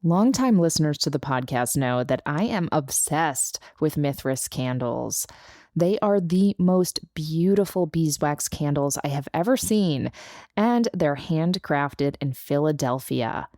Longtime listeners to the podcast know that I am obsessed with Mithras candles. They are the most beautiful beeswax candles I have ever seen, and they're handcrafted in Philadelphia.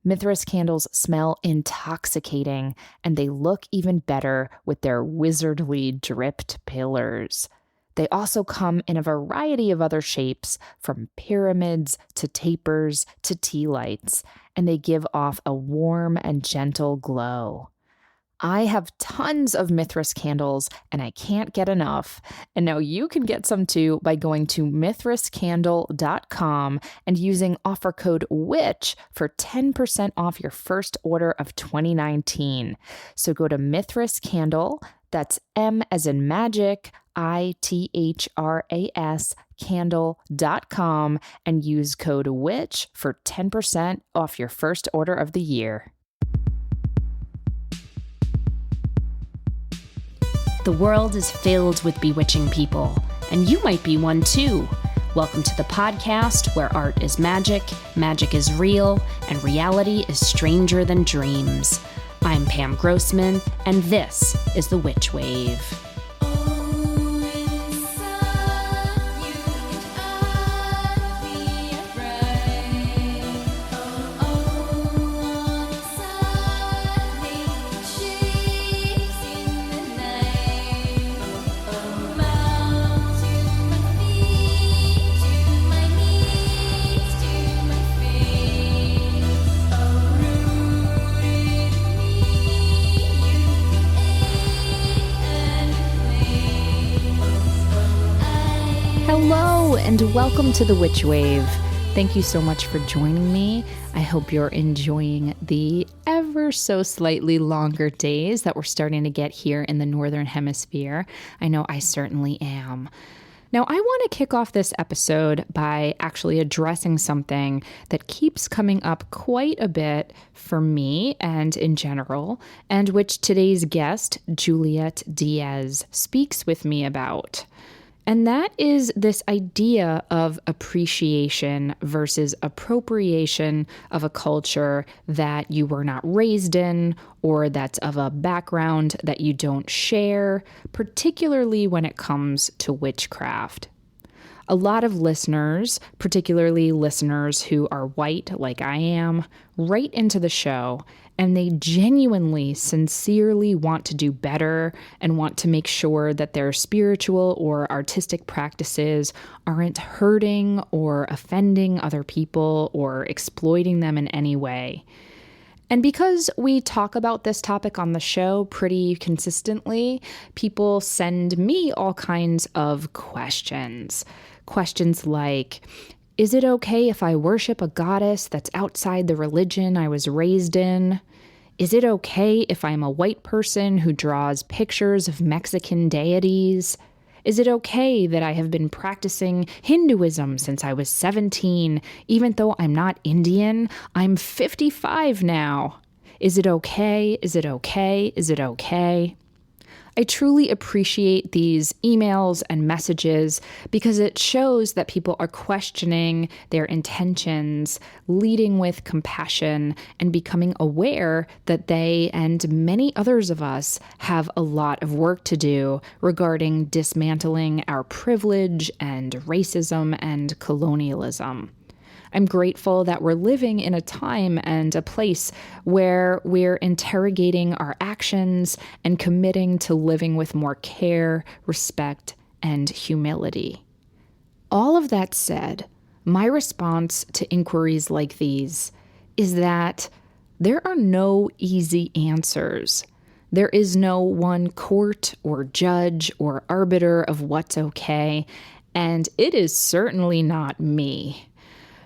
Mithras candles smell intoxicating, and they look even better with their wizardly dripped pillars. They also come in a variety of other shapes, from pyramids to tapers to tea lights, and they give off a warm and gentle glow. I have tons of Mithras candles, and I can't get enough. And now you can get some too by going to mithrascandle.com and using offer code WITCH for 10% off your first order of 2019. So go to Mithras Candle, that's M as in magic, ITHRAS candle.com, and use code WITCH for 10% off your first order of the year. The world is filled with bewitching people, and you might be one too. Welcome to the podcast where art is magic is real, and reality is stranger than dreams. I'm Pam Grossman, and this is The Witch Wave. Hello, and welcome to The Witch Wave. Thank you so much for joining me. I hope you're enjoying the ever so slightly longer days that we're starting to get here in the Northern Hemisphere. I know I certainly am. Now, I want to kick off this episode by actually addressing something that keeps coming up quite a bit for me and in general, and which today's guest, Juliet Diaz, speaks with me about. And that is this idea of appreciation versus appropriation of a culture that you were not raised in, or that's of a background that you don't share, particularly when it comes to witchcraft. A lot of listeners, particularly listeners who are white like I am, write into the show, and they genuinely, sincerely want to do better and want to make sure that their spiritual or artistic practices aren't hurting or offending other people or exploiting them in any way. And because we talk about this topic on the show pretty consistently, people send me all kinds of questions. Questions like, is it okay if I worship a goddess that's outside the religion I was raised in? Is it okay if I'm a white person who draws pictures of Mexican deities? Is it okay that I have been practicing Hinduism since I was 17, even though I'm not Indian? I'm 55 now. Is it okay? Is it okay? Is it okay? I truly appreciate these emails and messages because it shows that people are questioning their intentions, leading with compassion, and becoming aware that they and many others of us have a lot of work to do regarding dismantling our privilege and racism and colonialism. I'm grateful that we're living in a time and a place where we're interrogating our actions and committing to living with more care, respect, and humility. All of that said, my response to inquiries like these is that there are no easy answers. There is no one court or judge or arbiter of what's okay, and it is certainly not me.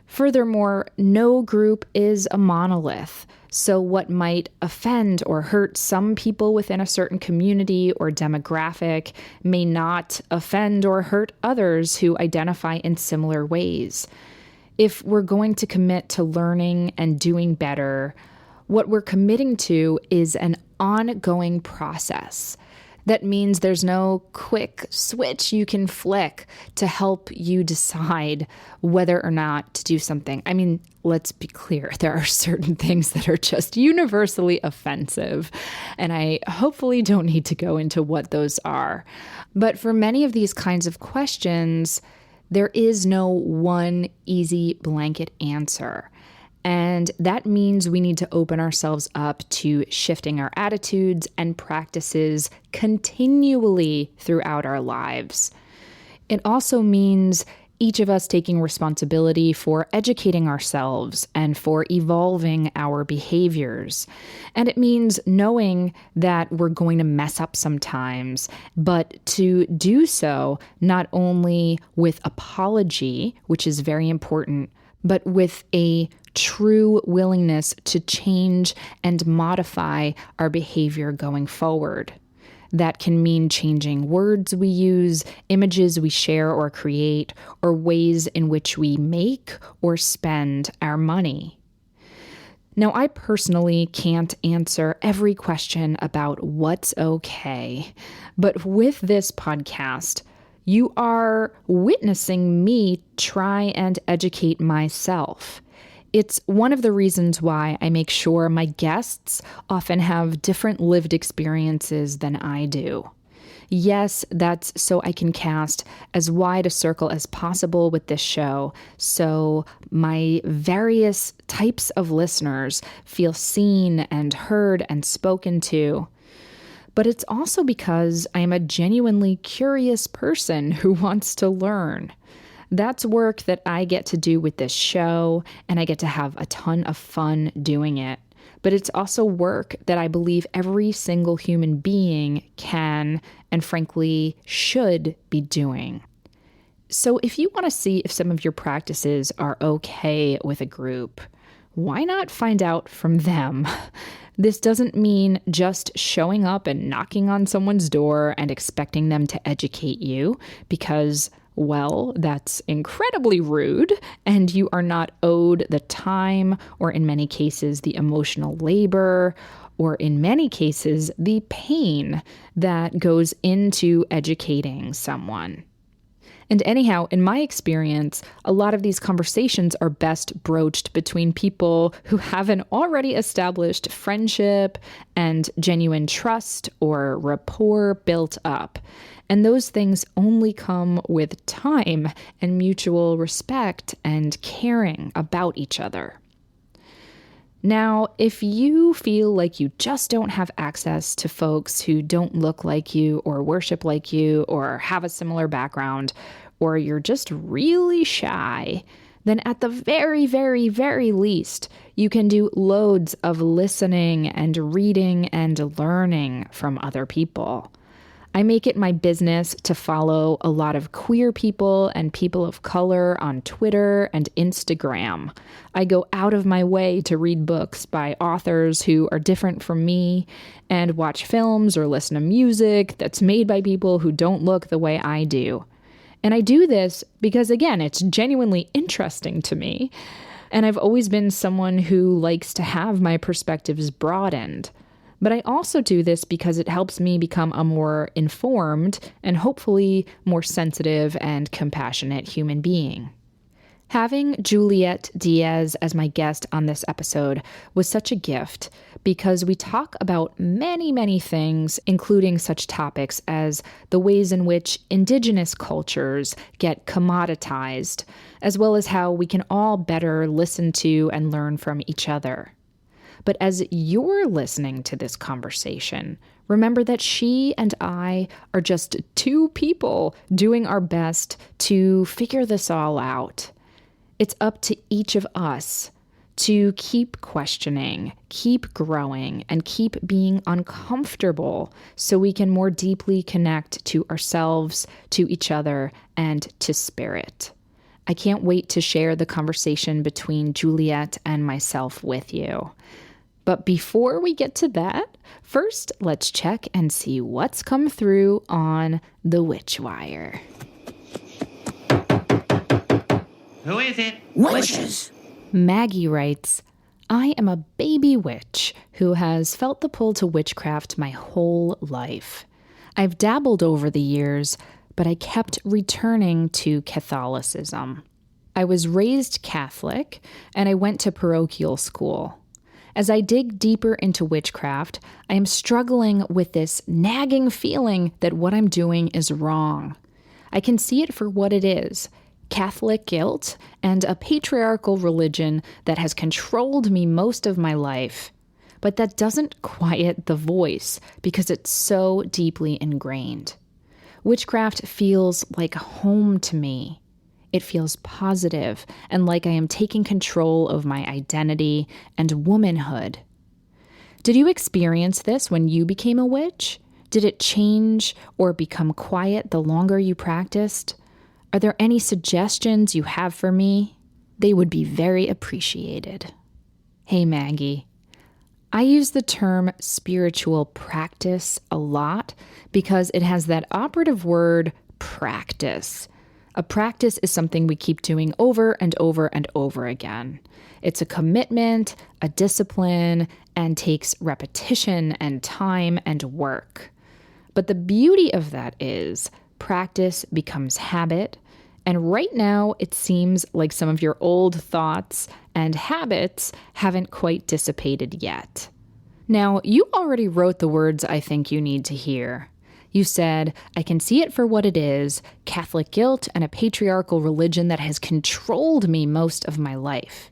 Furthermore, no group is a monolith, so what might offend or hurt some people within a certain community or demographic may not offend or hurt others who identify in similar ways. If we're going to commit to learning and doing better, what we're committing to is an ongoing process. That means there's no quick switch you can flick to help you decide whether or not to do something. I mean, let's be clear. There are certain things that are just universally offensive, and I hopefully don't need to go into what those are. But for many of these kinds of questions, there is no one easy blanket answer. And that means we need to open ourselves up to shifting our attitudes and practices continually throughout our lives. It also means each of us taking responsibility for educating ourselves and for evolving our behaviors. And it means knowing that we're going to mess up sometimes, but to do so not only with apology, which is very important, but with a true willingness to change and modify our behavior going forward. That can mean changing words we use, images we share or create, or ways in which we make or spend our money. Now, I personally can't answer every question about what's okay, but with this podcast, you are witnessing me try and educate myself. It's one of the reasons why I make sure my guests often have different lived experiences than I do. Yes, that's so I can cast as wide a circle as possible with this show, so my various types of listeners feel seen and heard and spoken to. But it's also because I am a genuinely curious person who wants to learn. That's work that I get to do with this show, and I get to have a ton of fun doing it. But it's also work that I believe every single human being can, and frankly, should be doing. So if you want to see if some of your practices are okay with a group, why not find out from them? This doesn't mean just showing up and knocking on someone's door and expecting them to educate you, because well, that's incredibly rude, and you are not owed the time, or in many cases, the emotional labor, or in many cases, the pain that goes into educating someone. And anyhow, in my experience, a lot of these conversations are best broached between people who have an already established friendship and genuine trust or rapport built up. And those things only come with time and mutual respect and caring about each other. Now, if you feel like you just don't have access to folks who don't look like you or worship like you or have a similar background, or you're just really shy, then at the very, very, very least, you can do loads of listening and reading and learning from other people. I make it my business to follow a lot of queer people and people of color on Twitter and Instagram. I go out of my way to read books by authors who are different from me and watch films or listen to music that's made by people who don't look the way I do. And I do this because, again, it's genuinely interesting to me. And I've always been someone who likes to have my perspectives broadened. But I also do this because it helps me become a more informed and hopefully more sensitive and compassionate human being. Having Juliet Diaz as my guest on this episode was such a gift because we talk about many, many things, including such topics as the ways in which indigenous cultures get commoditized, as well as how we can all better listen to and learn from each other. But as you're listening to this conversation, remember that she and I are just two people doing our best to figure this all out. It's up to each of us to keep questioning, keep growing, and keep being uncomfortable so we can more deeply connect to ourselves, to each other, and to spirit. I can't wait to share the conversation between Juliet and myself with you. But before we get to that, first, let's check and see what's come through on the Witch Wire. Who is it? Witches. Maggie writes, I am a baby witch who has felt the pull to witchcraft my whole life. I've dabbled over the years, but I kept returning to Catholicism. I was raised Catholic, and I went to parochial school. As I dig deeper into witchcraft, I am struggling with this nagging feeling that what I'm doing is wrong. I can see it for what it is: Catholic guilt and a patriarchal religion that has controlled me most of my life. But that doesn't quiet the voice because it's so deeply ingrained. Witchcraft feels like home to me. It feels positive and like I am taking control of my identity and womanhood. Did you experience this when you became a witch? Did it change or become quiet the longer you practiced? Are there any suggestions you have for me? They would be very appreciated. Hey, Maggie. I use the term spiritual practice a lot because it has that operative word, practice. A practice is something we keep doing over and over and over again. It's a commitment, a discipline, and takes repetition and time and work. But the beauty of that is practice becomes habit, and right now it seems like some of your old thoughts and habits haven't quite dissipated yet. Now, you already wrote the words I think you need to hear. You said, I can see it for what it is: Catholic guilt and a patriarchal religion that has controlled me most of my life.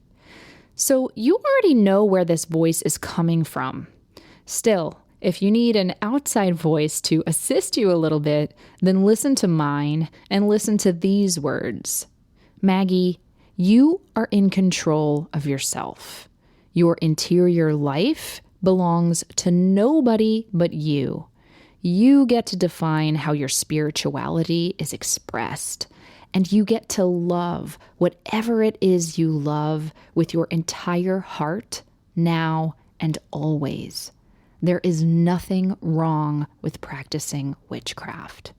So you already know where this voice is coming from. Still, if you need an outside voice to assist you a little bit, then listen to mine and listen to these words. Maggie, you are in control of yourself. Your interior life belongs to nobody but you. You get to define how your spirituality is expressed, and you get to love whatever it is you love with your entire heart, now and always. There is nothing wrong with practicing witchcraft.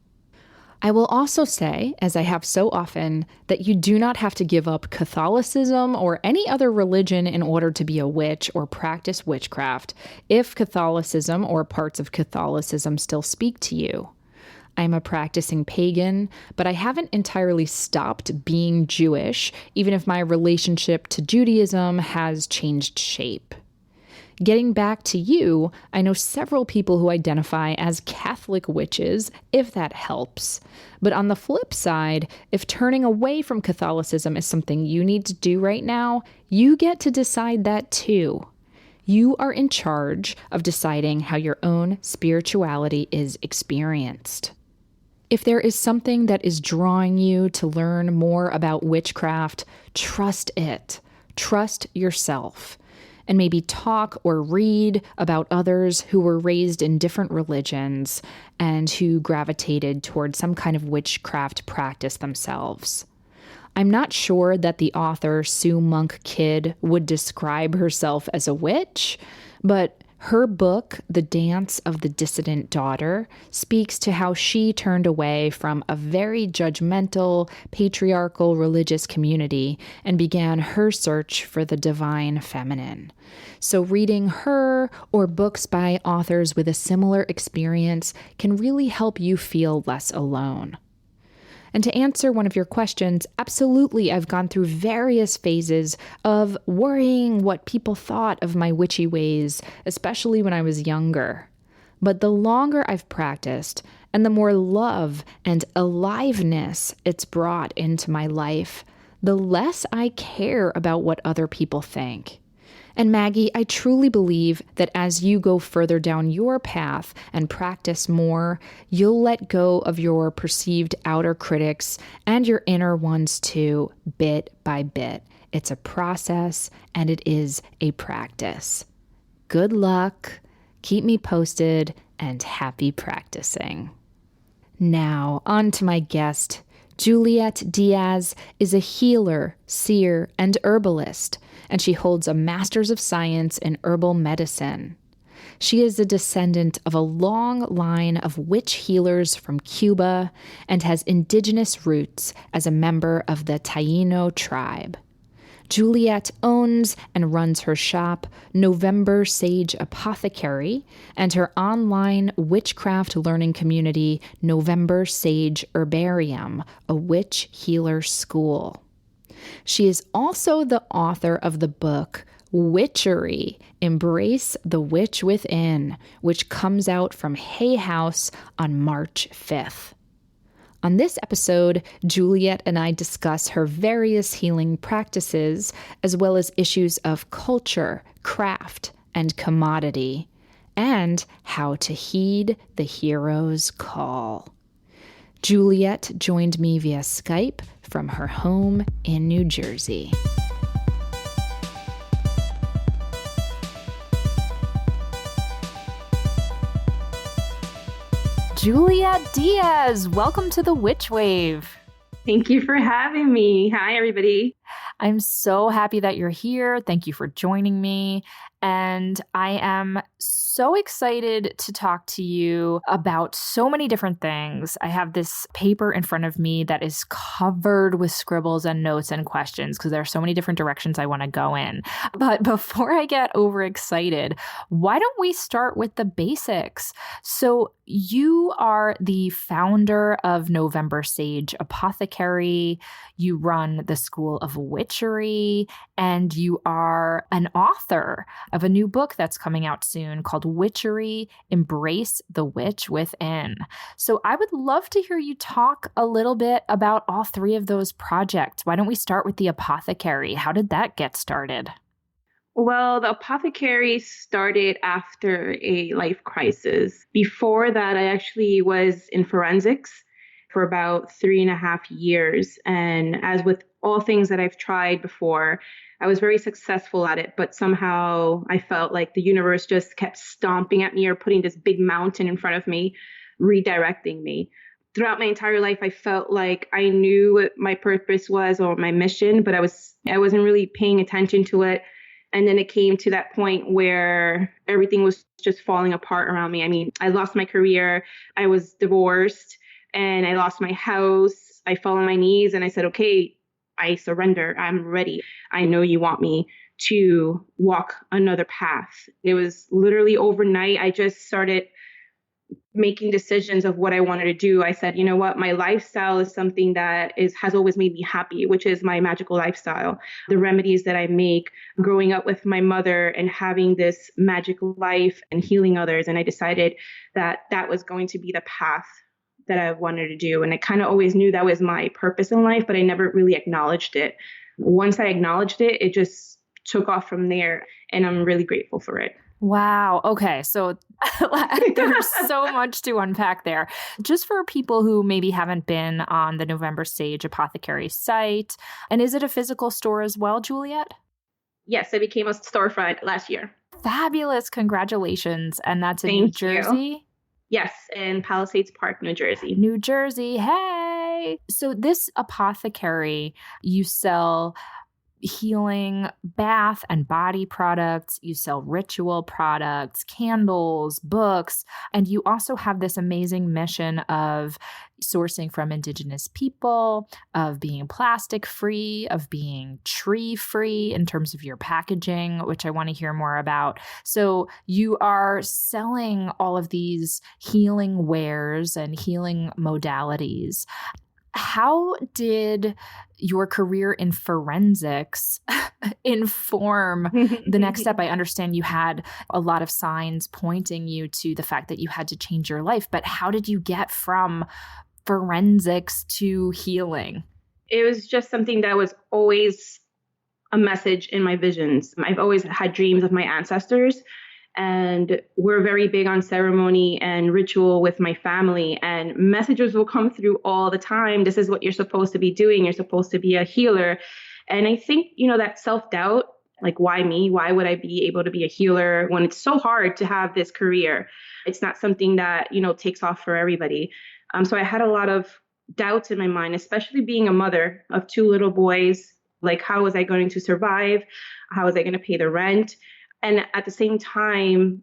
I will also say, as I have so often, that you do not have to give up Catholicism or any other religion in order to be a witch or practice witchcraft if Catholicism or parts of Catholicism still speak to you. I'm a practicing pagan, but I haven't entirely stopped being Jewish, even if my relationship to Judaism has changed shape. Getting back to you, I know several people who identify as Catholic witches, if that helps. But on the flip side, if turning away from Catholicism is something you need to do right now, you get to decide that too. You are in charge of deciding how your own spirituality is experienced. If there is something that is drawing you to learn more about witchcraft, trust it. Trust yourself. And maybe talk or read about others who were raised in different religions and who gravitated toward some kind of witchcraft practice themselves. I'm not sure that the author Sue Monk Kidd would describe herself as a witch, but her book, The Dance of the Dissident Daughter, speaks to how she turned away from a very judgmental, patriarchal religious community and began her search for the divine feminine. So reading her or books by authors with a similar experience can really help you feel less alone. And to answer one of your questions, absolutely, I've gone through various phases of worrying what people thought of my witchy ways, especially when I was younger. But the longer I've practiced, and the more love and aliveness it's brought into my life, the less I care about what other people think. And Maggie, I truly believe that as you go further down your path and practice more, you'll let go of your perceived outer critics and your inner ones too, bit by bit. It's a process and it is a practice. Good luck, keep me posted, and happy practicing. Now, on to my guest. Juliet Diaz is a healer, seer, and herbalist, and she holds a Master's of Science in Herbal Medicine. She is a descendant of a long line of witch healers from Cuba and has indigenous roots as a member of the Taíno tribe. Juliet owns and runs her shop, November Sage Apothecary, and her online witchcraft learning community, November Sage Herbarium, a witch healer school. She is also the author of the book Witchery, Embrace the Witch Within, which comes out from Hay House on March 5th. On this episode, Juliet and I discuss her various healing practices, as well as issues of culture, craft, and commodity, and how to heed the hero's call. Juliet joined me via Skype from her home in New Jersey. Juliet Diaz, welcome to the Witch Wave. Thank you for having me. Hi, everybody. I'm so happy that you're here. Thank you for joining me. And I am so excited to talk to you about so many different things. I have this paper in front of me that is covered with scribbles and notes and questions because there are so many different directions I want to go in. But before I get overexcited, why don't we start with the basics? So you are the founder of November Sage Apothecary. You run the School of Witchery, and you are an author of a new book that's coming out soon called Witchery, Embrace the Witch Within. So I would love to hear you talk a little bit about all three of those projects. Why don't we start with the Apothecary? How did that get started? Well, the Apothecary started after a life crisis. Before that, I actually was in forensics for about 3.5 years. And as with all things that I've tried before, I was very successful at it, but somehow I felt like the universe just kept stomping at me or putting this big mountain in front of me, redirecting me. Throughout my entire life, I felt like I knew what my purpose was or my mission, but I wasn't really paying attention to it. And then it came to that point where everything was just falling apart around me. I mean, I lost my career, I was divorced, and I lost my house. I fell on my knees and I said, okay, I surrender. I'm ready. I know you want me to walk another path. It was literally overnight. I just started making decisions of what I wanted to do. I said, you know what, my lifestyle is something that has always made me happy, which is my magical lifestyle. The remedies that I make, growing up with my mother and having this magical life and healing others. And I decided that that was going to be the path that I wanted to do. And I kind of always knew that was my purpose in life, but I never really acknowledged it. Once I acknowledged it, it just took off from there. And I'm really grateful for it. Wow. Okay. So there's so much to unpack there. Just for people who maybe haven't been on the November Sage Apothecary site. And is it a physical store as well, Juliet? Yes, I became a storefront last year. Fabulous. Congratulations. And that's in Thank New Jersey? You. Yes, in Palisades Park, New Jersey. New Jersey. Hey. So this apothecary, you sell healing bath and body products, you sell ritual products, candles, books, and you also have this amazing mission of sourcing from Indigenous people, of being plastic free, of being tree free in terms of your packaging, which I want to hear more about. So you are selling all of these healing wares and healing modalities. How did your career in forensics inform the next step? I understand you had a lot of signs pointing you to the fact that you had to change your life, but how did you get from forensics to healing? It was just something that was always a message in my visions. I've always had dreams of my ancestors. And we're very big on ceremony and ritual with my family, and messages will come through all the time. This is what you're supposed to be doing. You're supposed to be a healer. And I think, that self-doubt, like, why me? Why would I be able to be a healer when it's so hard to have this career? It's not something that, takes off for everybody. So I had a lot of doubts in my mind, especially being a mother of 2 little boys. Like, how was I going to survive? How was I going to pay the rent? And at the same time,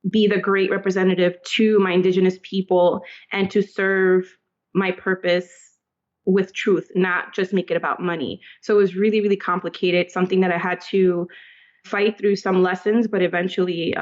be the great representative to my Indigenous people and to serve my purpose with truth, not just make it about money. So it was really, really complicated, something that I had to fight through some lessons, but eventually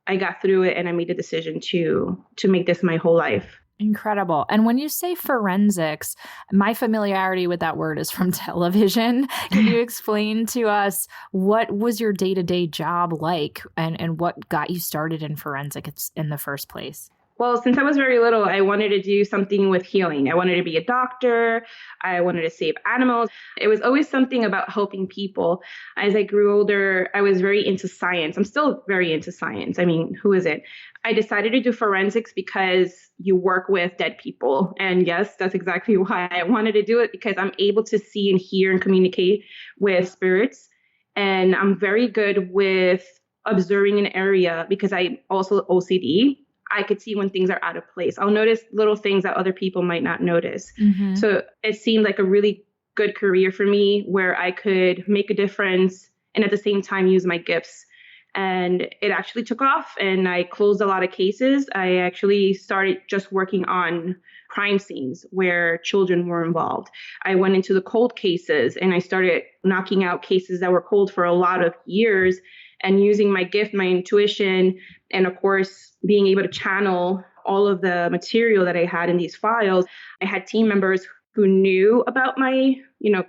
I got through it and I made a decision to make this my whole life. Incredible. And when you say forensics, my familiarity with that word is from television. Can you explain to us what was your day-to-day job like and what got you started in forensics in the first place? Well, since I was very little, I wanted to do something with healing. I wanted to be a doctor. I wanted to save animals. It was always something about helping people. As I grew older, I was very into science. I'm still very into science. I mean, who isn't? I decided to do forensics because you work with dead people. And yes, that's exactly why I wanted to do it, because I'm able to see and hear and communicate with spirits. And I'm very good with observing an area because I also OCD. I could see when things are out of place. I'll notice little things that other people might not notice. Mm-hmm. So it seemed like a really good career for me where I could make a difference and at the same time use my gifts. And it actually took off and I closed a lot of cases. I actually started just working on crime scenes where children were involved. I went into the cold cases and I started knocking out cases that were cold for a lot of years. And using my gift, my intuition, and of course, being able to channel all of the material that I had in these files, I had team members who knew about my,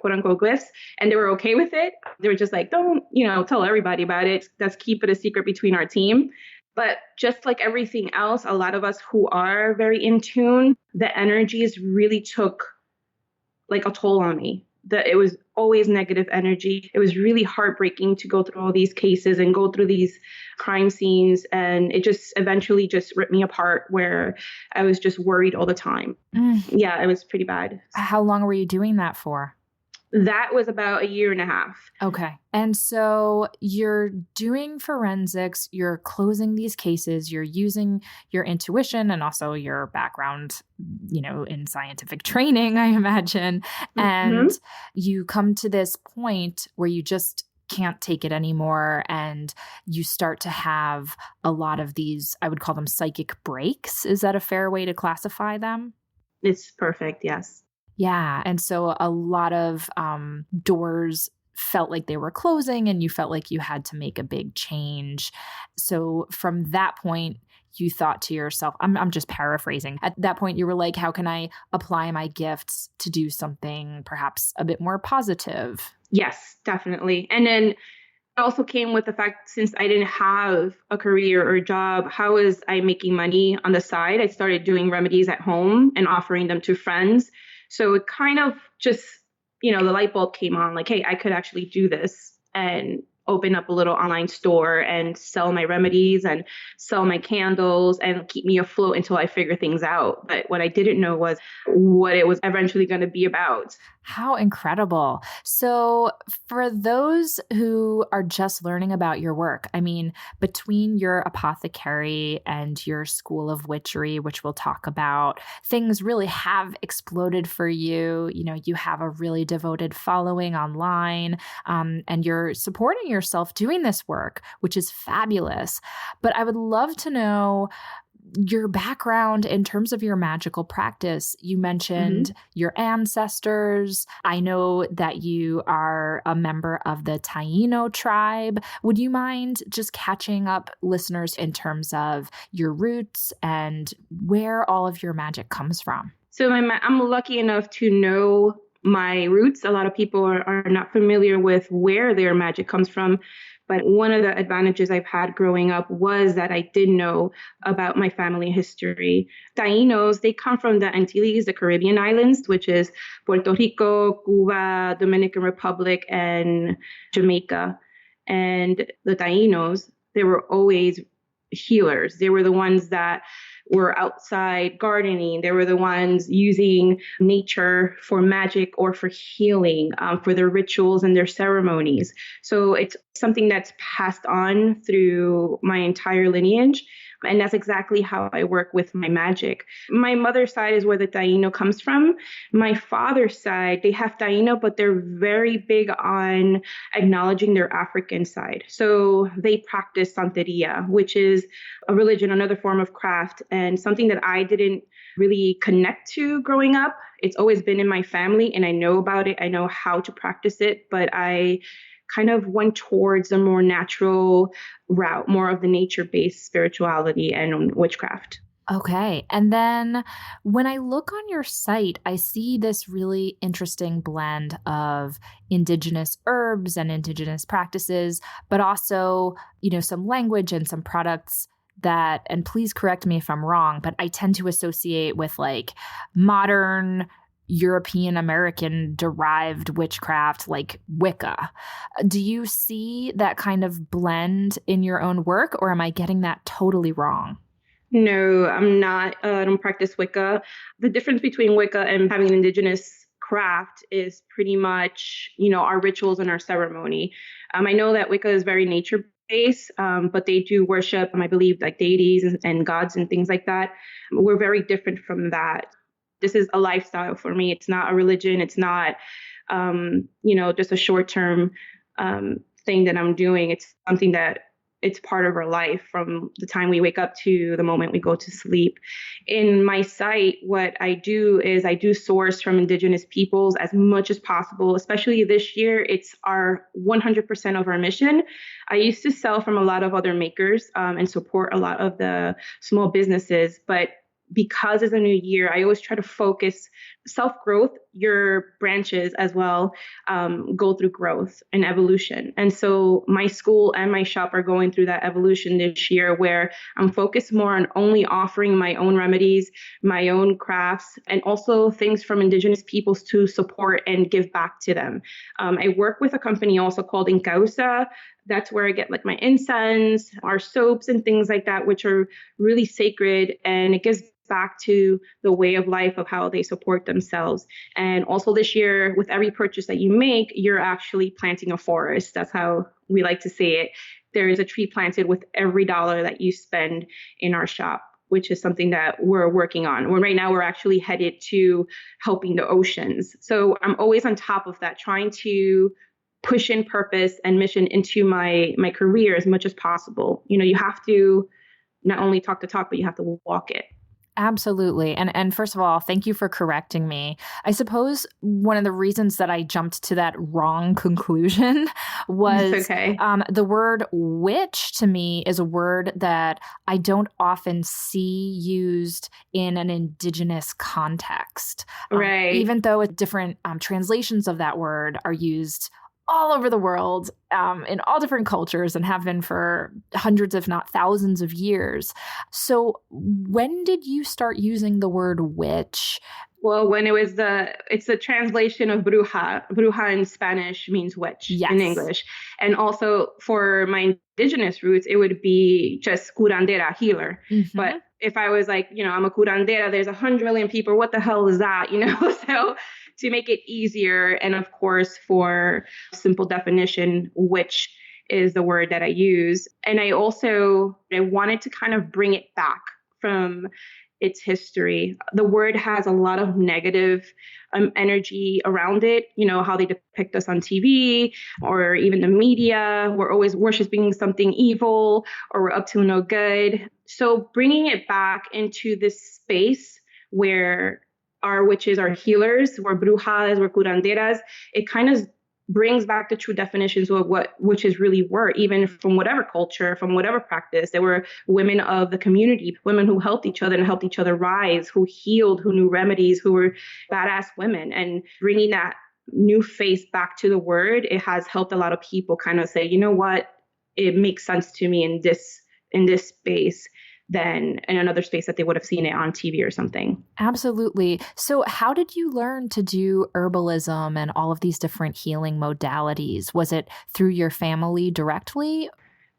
quote unquote gifts, and they were okay with it. They were just like, don't, tell everybody about it. Let's keep it a secret between our team. But just like everything else, a lot of us who are very in tune, the energies really took like a toll on me. It was always negative energy. It was really heartbreaking to go through all these cases and go through these crime scenes. And it just eventually just ripped me apart where I was just worried all the time. Yeah, it was pretty bad. How long were you doing that for? That was about a year and a half. Okay. And so you're doing forensics, you're closing these cases, you're using your intuition and also your background, in scientific training, I imagine. And you come to this point where you just can't take it anymore. And you start to have a lot of these, I would call them psychic breaks. Is that a fair way to classify them? It's perfect. Yes. Yeah. And so a lot of doors felt like they were closing and you felt like you had to make a big change. So from that point, you thought to yourself, I'm just paraphrasing. At that point, you were like, how can I apply my gifts to do something perhaps a bit more positive? Yes, definitely. And then it also came with the fact, since I didn't have a career or a job, how was I making money on the side? I started doing remedies at home and offering them to friends. So it kind of just, the light bulb came on like, hey, I could actually do this and open up a little online store and sell my remedies and sell my candles and keep me afloat until I figure things out. But what I didn't know was what it was eventually going to be about. How incredible. So for those who are just learning about your work, I mean, between your apothecary and your school of witchery, which we'll talk about, things really have exploded for you. You have a really devoted following online, and you're supporting yourself doing this work, which is fabulous. But I would love to know your background in terms of your magical practice. You mentioned your ancestors. I know that you are a member of the Taino tribe. Would you mind just catching up listeners in terms of your roots and where all of your magic comes from? So I'm lucky enough to know my roots. A lot of people are not familiar with where their magic comes from. But one of the advantages I've had growing up was that I did know about my family history. Tainos, they come from the Antilles, the Caribbean islands, which is Puerto Rico, Cuba, Dominican Republic, and Jamaica. And the Tainos, they were always healers. They were the ones that were outside gardening. They were the ones using nature for magic or for healing, for their rituals and their ceremonies. So it's something that's passed on through my entire lineage. And that's exactly how I work with my magic. My mother's side is where the Taino comes from. My father's side, they have Taino, but they're very big on acknowledging their African side. So they practice Santeria, which is a religion, another form of craft, and something that I didn't really connect to growing up. It's always been in my family and I know about it. I know how to practice it, but I kind of went towards a more natural route, more of the nature-based spirituality and witchcraft. Okay. And then when I look on your site, I see this really interesting blend of indigenous herbs and indigenous practices, but also, some language and some products that, and please correct me if I'm wrong, but I tend to associate with like modern European American derived witchcraft like Wicca. Do you see that kind of blend in your own work, or am I getting that totally wrong? No, I'm not. I don't practice Wicca. The difference between Wicca and having an indigenous craft is pretty much, our rituals and our ceremony. I know that Wicca is very nature based, but they do worship, I believe, like deities and gods and things like that. We're very different from that. This is a lifestyle for me. It's not a religion. It's not, just a short term thing that I'm doing. It's something that it's part of our life from the time we wake up to the moment we go to sleep. In my site, what I do is I do source from indigenous peoples as much as possible, especially this year. It's our 100% of our mission. I used to sell from a lot of other makers and support a lot of the small businesses, but because it's a new year, I always try to focus self-growth. Your branches as well go through growth and evolution. And so my school and my shop are going through that evolution this year where I'm focused more on only offering my own remedies, my own crafts, and also things from indigenous peoples to support and give back to them. I work with a company also called Incausa. That's where I get like my incense, our soaps and things like that, which are really sacred. And it gives back to the way of life of how they support themselves. And also this year, with every purchase that you make, you're actually planting a forest. That's how we like to say it. There is a tree planted with every dollar that you spend in our shop, which is something that we're working on. Right now, we're actually headed to helping the oceans. So I'm always on top of that, trying to push in purpose and mission into my career as much as possible. You have to not only talk the talk, but you have to walk it. Absolutely. And first of all, thank you for correcting me. I suppose one of the reasons that I jumped to that wrong conclusion was okay. The word witch to me is a word that I don't often see used in an indigenous context. Right. Even though different translations of that word are used all over the world, in all different cultures, and have been for hundreds, if not thousands of years. So when did you start using the word witch? Well, when it's a translation of bruja. Bruja in Spanish means witch in English. And also for my indigenous roots, it would be just curandera, healer. Mm-hmm. But if I was like, I'm a curandera, there's 100 million people. What the hell is that? So to make it easier, and of course, for simple definition, witch is the word that I use. And I wanted to kind of bring it back from its history. The word has a lot of negative energy around it, how they depict us on TV or even the media. We're always worshiping something evil or we're up to no good. So bringing it back into this space where our witches are healers, we're brujas, we're curanderas, it kind of brings back the true definitions of what witches really were, even from whatever culture, from whatever practice. They were women of the community, women who helped each other and helped each other rise, who healed, who knew remedies, who were badass women. And bringing that new face back to the word, it has helped a lot of people kind of say, you know what, it makes sense to me in this space than in another space that they would have seen it on TV or something. Absolutely. So how did you learn to do herbalism and all of these different healing modalities? Was it through your family directly?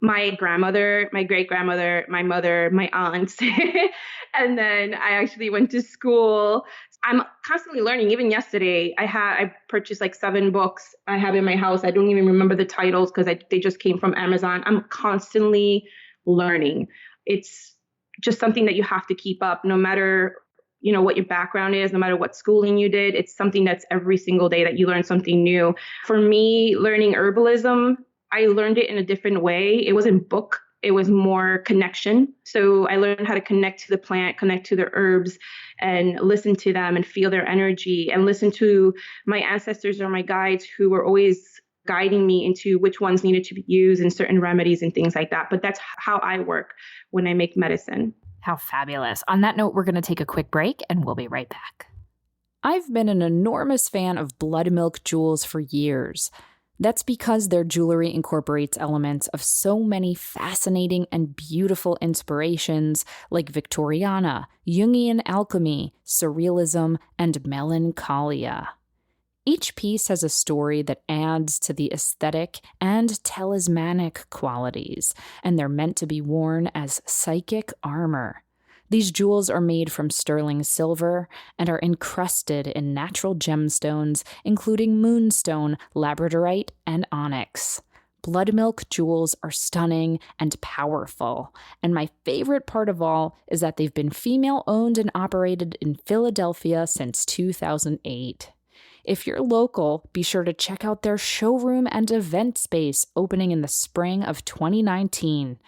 My grandmother, my great-grandmother, my mother, my aunts. And then I actually went to school. I'm constantly learning. Even yesterday, I purchased like 7 books I have in my house. I don't even remember the titles because they just came from Amazon. I'm constantly learning. It's just something that you have to keep up no matter, what your background is, no matter what schooling you did. It's something that's every single day that you learn something new. For me, learning herbalism, I learned it in a different way. It wasn't book. It was more connection. So I learned how to connect to the plant, connect to the herbs, and listen to them and feel their energy and listen to my ancestors or my guides who were always guiding me into which ones needed to be used in certain remedies and things like that. But that's how I work when I make medicine. How fabulous. On that note, we're going to take a quick break and we'll be right back. I've been an enormous fan of Blood Milk Jewels for years. That's because their jewelry incorporates elements of so many fascinating and beautiful inspirations like Victoriana, Jungian alchemy, surrealism, and melancholia. Each piece has a story that adds to the aesthetic and talismanic qualities, and they're meant to be worn as psychic armor. These jewels are made from sterling silver and are encrusted in natural gemstones, including moonstone, labradorite, and onyx. Blood Milk jewels are stunning and powerful, and my favorite part of all is that they've been female-owned and operated in Philadelphia since 2008. If you're local, be sure to check out their showroom and event space opening in the spring of 2019.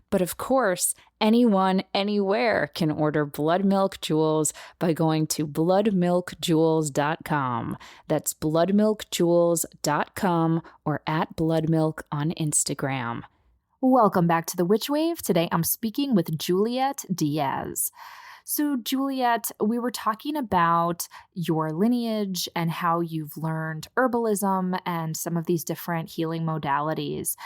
But of course, anyone, anywhere can order Blood Milk Jewels by going to bloodmilkjewels.com. That's bloodmilkjewels.com or at bloodmilk on Instagram. Welcome back to The Witch Wave. Today I'm speaking with Juliet Diaz. So, Juliet, we were talking about your lineage and how you've learned herbalism and some of these different healing modalities.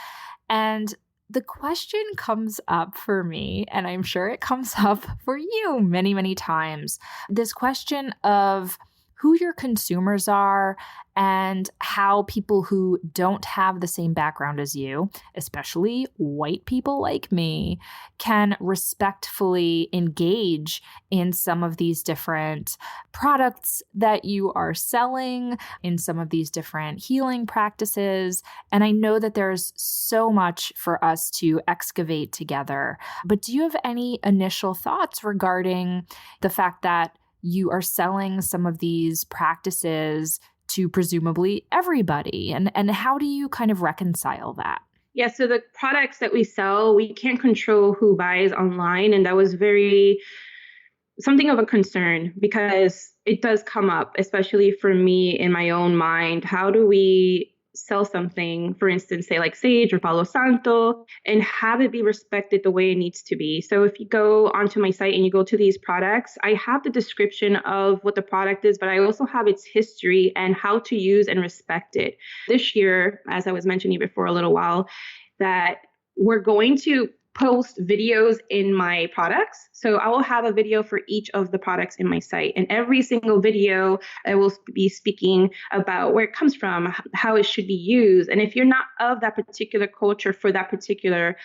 And the question comes up for me, and I'm sure it comes up for you many, many times. This question of who your consumers are and how people who don't have the same background as you, especially white people like me, can respectfully engage in some of these different products that you are selling, in some of these different healing practices. And I know that there's so much for us to excavate together. But do you have any initial thoughts regarding the fact that you are selling some of these practices to presumably everybody? And how do you kind of reconcile that? Yeah, so the products that we sell, we can't control who buys online. And that was something of a concern because it does come up, especially for me in my own mind. How do we sell something, for instance, say like sage or Palo Santo, and have it be respected the way it needs to be? So if you go onto my site and you go to these products, I have the description of what the product is, but I also have its history and how to use and respect it. This year, as I was mentioning before a little while, that we're going to post videos in my products. So I will have a video for each of the products in my site. And every single video, I will be speaking about where it comes from, how it should be used. And if you're not of that particular culture for that particular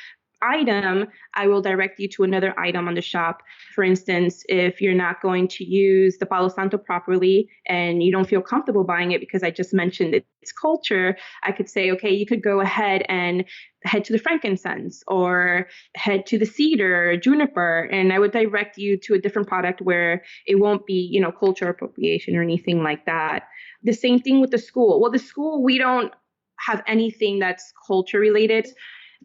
item, I will direct you to another item on the shop. For instance, if you're not going to use the Palo Santo properly and you don't feel comfortable buying it because I just mentioned its culture, I could say, okay, you could go ahead and head to the frankincense or head to the cedar, juniper, and I would direct you to a different product where it won't be, culture appropriation or anything like that. The same thing with the school. Well, the school, we don't have anything that's culture related.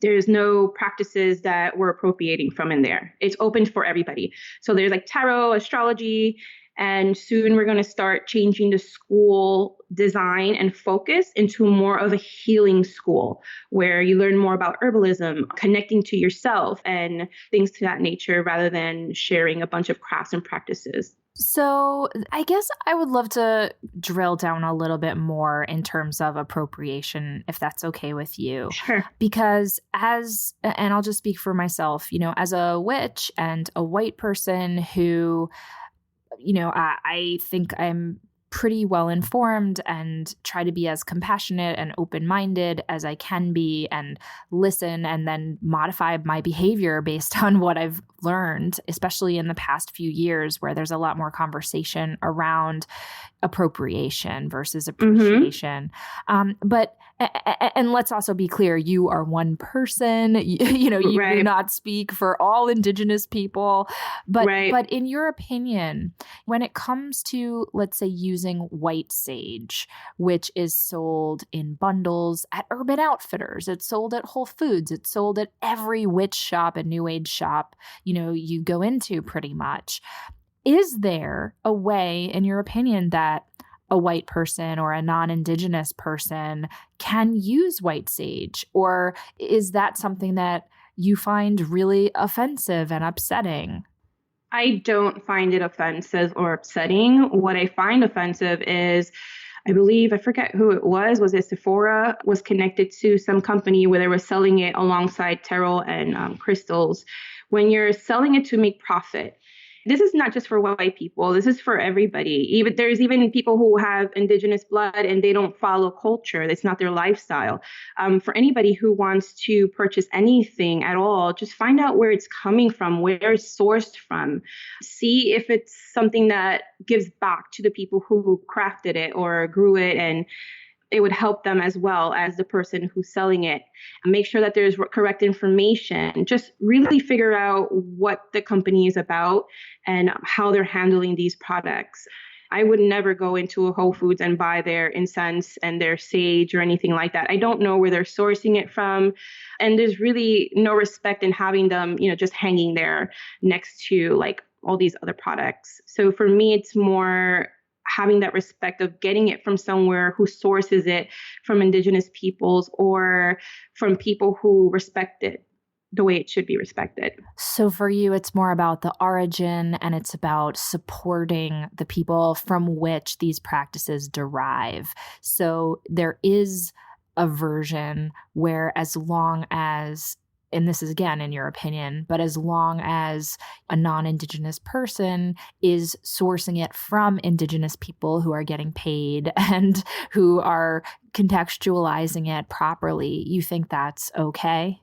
There's no practices that we're appropriating from in there. It's open for everybody. So there's like tarot, astrology, and soon we're going to start changing the school design and focus into more of a healing school where you learn more about herbalism, connecting to yourself and things to that nature rather than sharing a bunch of crafts and practices. So I guess I would love to drill down a little bit more in terms of appropriation, if that's okay with you. Sure. Because and I'll just speak for myself, as a witch and a white person who, I think I'm pretty well informed and try to be as compassionate and open-minded as I can be and listen and then modify my behavior based on what I've learned, especially in the past few years where there's a lot more conversation around appropriation versus appreciation. But And let's also be clear, you are one person. You do not speak for all Indigenous people. But in your opinion, when it comes to, let's say, using white sage, which is sold in bundles at Urban Outfitters, it's sold at Whole Foods, it's sold at every witch shop and New Age shop, you go into pretty much. Is there a way, in your opinion, that a white person or a non-Indigenous person can use white sage? Or is that something that you find really offensive and upsetting? I don't find it offensive or upsetting. What I find offensive is, I forget who it was it Sephora was connected to some company where they were selling it alongside tarot and crystals. When you're selling it to make profit, this is not just for white people. This is for everybody. There's even people who have Indigenous blood and they don't follow culture. It's not their lifestyle. For anybody who wants to purchase anything at all, just find out where it's coming from, where it's sourced from. See if it's something that gives back to the people who crafted it or grew it, and it would help them as well as the person who's selling it. Make sure that there's correct information. Just really figure out what the company is about and how they're handling these products. I would never go into a Whole Foods and buy their incense and their sage or anything like that. I don't know where they're sourcing it from. And there's really no respect in having them, just hanging there next to like all these other products. So for me, it's more having that respect of getting it from somewhere who sources it from Indigenous peoples or from people who respect it the way it should be respected. So for you, it's more about the origin and it's about supporting the people from which these practices derive. So there is a version where, as long as, and this is again in your opinion, but as long as a non-Indigenous person is sourcing it from Indigenous people who are getting paid and who are contextualizing it properly, you think that's okay?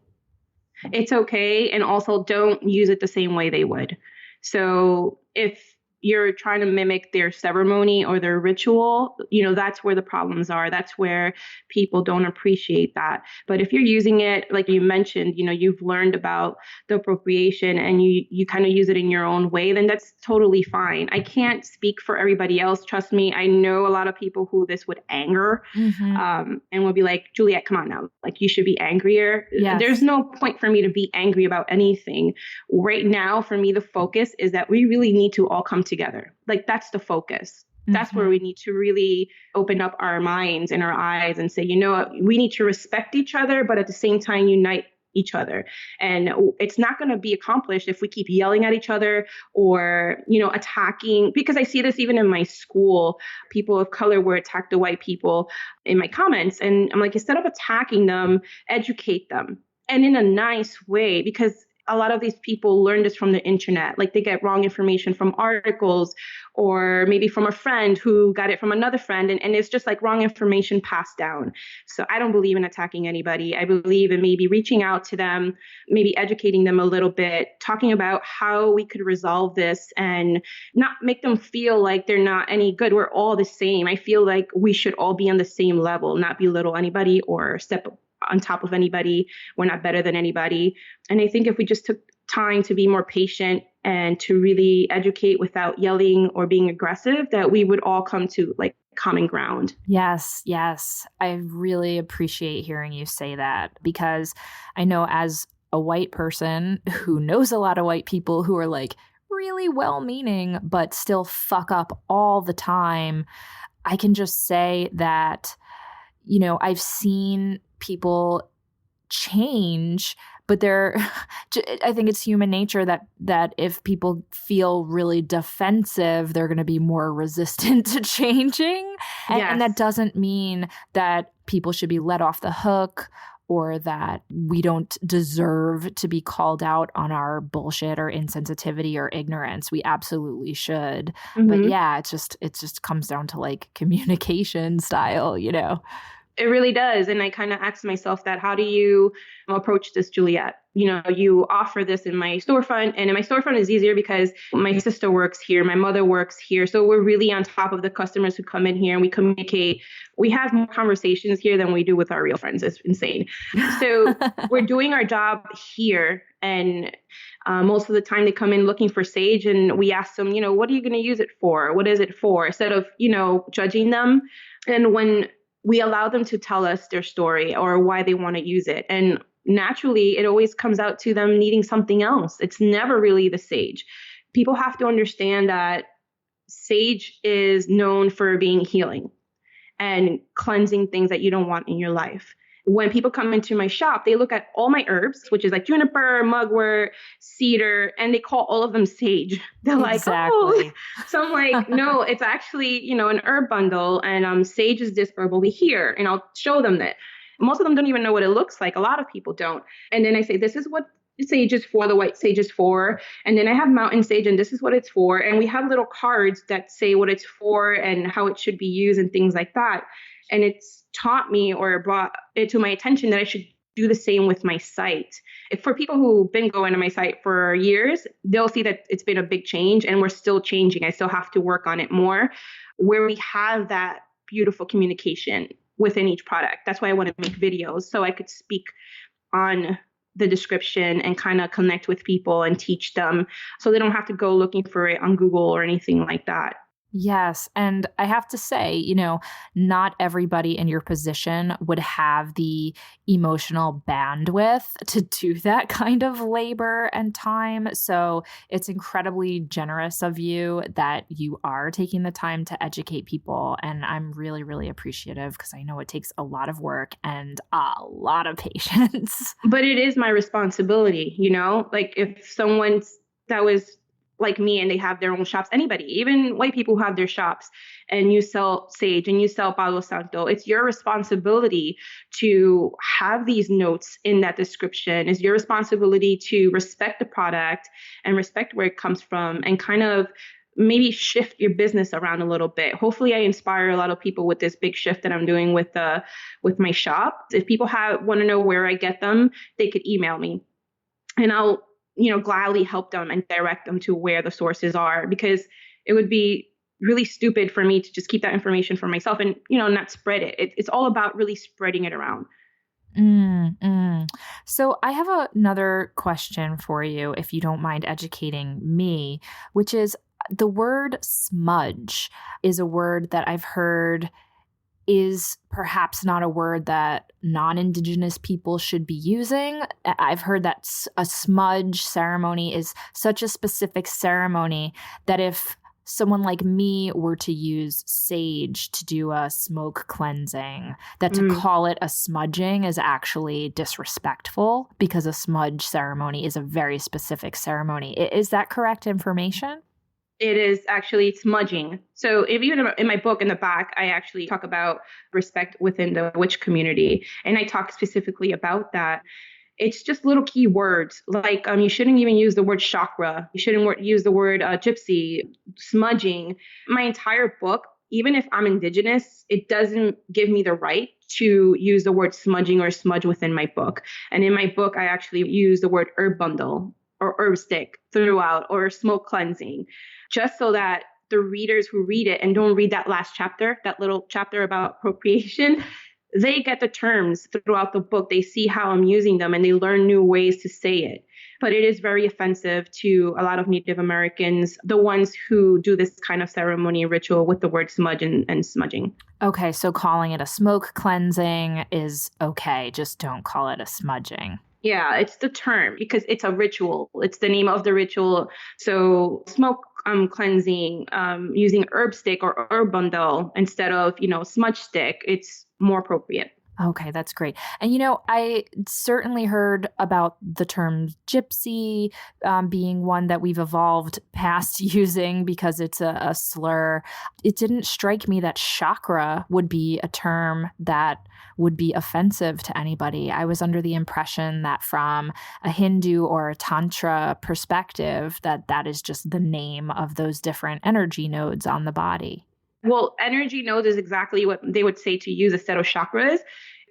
It's okay. And also don't use it the same way they would. So if you're trying to mimic their ceremony or their ritual, that's where the problems are. That's where people don't appreciate that. But if you're using it, like you mentioned, you've learned about the appropriation and you kind of use it in your own way, then that's totally fine. I can't speak for everybody else. Trust me, I know a lot of people who this would anger and will be like, Juliet, come on now. Like, you should be angrier. Yes. There's no point for me to be angry about anything. Right now, for me, the focus is that we really need to all come together. Like, that's the focus. That's where we need to really open up our minds and our eyes and say, we need to respect each other, but at the same time, unite each other. And it's not going to be accomplished if we keep yelling at each other or, attacking, because I see this even in my school. People of color were attacked the white people in my comments. And I'm like, instead of attacking them, educate them. And in a nice way, because a lot of these people learn this from the internet. Like, they get wrong information from articles or maybe from a friend who got it from another friend. And it's just like wrong information passed down. So I don't believe in attacking anybody. I believe in maybe reaching out to them, maybe educating them a little bit, talking about how we could resolve this and not make them feel like they're not any good. We're all the same. I feel like we should all be on the same level, not belittle anybody or step on top of anybody. We're not better than anybody. And I think if we just took time to be more patient and to really educate without yelling or being aggressive, that we would all come to like common ground. Yes. I really appreciate hearing you say that, because I know as a white person who knows a lot of white people who are like really well-meaning, but still fuck up all the time, I can just say that, I've seen people change, but I think it's human nature that if people feel really defensive, they're going to be more resistant to changing. And that doesn't mean that people should be let off the hook or that we don't deserve to be called out on our bullshit or insensitivity or ignorance. We absolutely should. But yeah, it just comes down to like communication style, It really does. And I kind of asked myself that, how do you approach this, Juliet? You offer this in my storefront, and in my storefront is easier because my sister works here, my mother works here. So we're really on top of the customers who come in here, and we communicate. We have more conversations here than we do with our real friends. It's insane. So we're doing our job here. And most of the time they come in looking for sage, and we ask them, what are you going to use it for? What is it for? Instead of, judging them. And when we allow them to tell us their story or why they want to use it. And naturally, it always comes out to them needing something else. It's never really the sage. People have to understand that sage is known for being healing and cleansing things that you don't want in your life. When people come into my shop, they look at all my herbs, which is like juniper, mugwort, cedar, and they call all of them sage. They're like, oh. So I'm like, no, it's actually, an herb bundle, and sage is this herb over here. And I'll show them that. Most of them don't even know what it looks like. A lot of people don't. And then I say, this is what sage is for, the white sage is for. And then I have mountain sage, and this is what it's for. And we have little cards that say what it's for and how it should be used and things like that. And it's taught me, or brought it to my attention, that I should do the same with my site. If for people who've been going to my site for years, they'll see that it's been a big change, and we're still changing. I still have to work on it more, where we have that beautiful communication within each product. That's why I want to make videos, so I could speak on the description and kind of connect with people and teach them, so they don't have to go looking for it on Google or anything like that. Yes. And I have to say, not everybody in your position would have the emotional bandwidth to do that kind of labor and time. So it's incredibly generous of you that you are taking the time to educate people. And I'm really, really appreciative, because I know it takes a lot of work and a lot of patience. But it is my responsibility, like if someone that was like me and they have their own shops, anybody, even white people who have their shops, and you sell sage and you sell Palo Santo, it's your responsibility to have these notes in that description. It's your responsibility to respect the product and respect where it comes from, and kind of maybe shift your business around a little bit. Hopefully I inspire a lot of people with this big shift that I'm doing with my shop. If people want to know where I get them, they could email me, and I'll gladly help them and direct them to where the sources are, because it would be really stupid for me to just keep that information for myself and, not spread it. It's all about really spreading it around. So I have another question for you, if you don't mind educating me, which is, the word smudge is a word that I've heard is perhaps not a word that non-Indigenous people should be using. I've heard that a smudge ceremony is such a specific ceremony that if someone like me were to use sage to do a smoke cleansing, that to call it a smudging is actually disrespectful, because a smudge ceremony is a very specific ceremony. Is that correct information? It is actually smudging. So if even in my book in the back, I actually talk about respect within the witch community. And I talk specifically about that. It's just little key words, like you shouldn't even use the word chakra. You shouldn't use the word gypsy, smudging. My entire book, even if I'm Indigenous, it doesn't give me the right to use the word smudging or smudge within my book. And in my book, I actually use the word herb bundle or herb stick throughout, or smoke cleansing, just so that the readers who read it and don't read that last chapter, that little chapter about appropriation, they get the terms throughout the book. They see how I'm using them, and they learn new ways to say it. But it is very offensive to a lot of Native Americans, the ones who do this kind of ceremony ritual with the word smudge and smudging. Okay, so calling it a smoke cleansing is okay. Just don't call it a smudging. Yeah, it's the term, because it's a ritual. It's the name of the ritual. So smoke cleansing, using herb stick or herb bundle instead of, smudge stick, it's more appropriate. Okay, that's great. And, I certainly heard about the term gypsy being one that we've evolved past using because it's a slur. It didn't strike me that chakra would be a term that would be offensive to anybody. I was under the impression that from a Hindu or a Tantra perspective, that is just the name of those different energy nodes on the body. Well, energy nodes is exactly what they would say to use instead of chakras.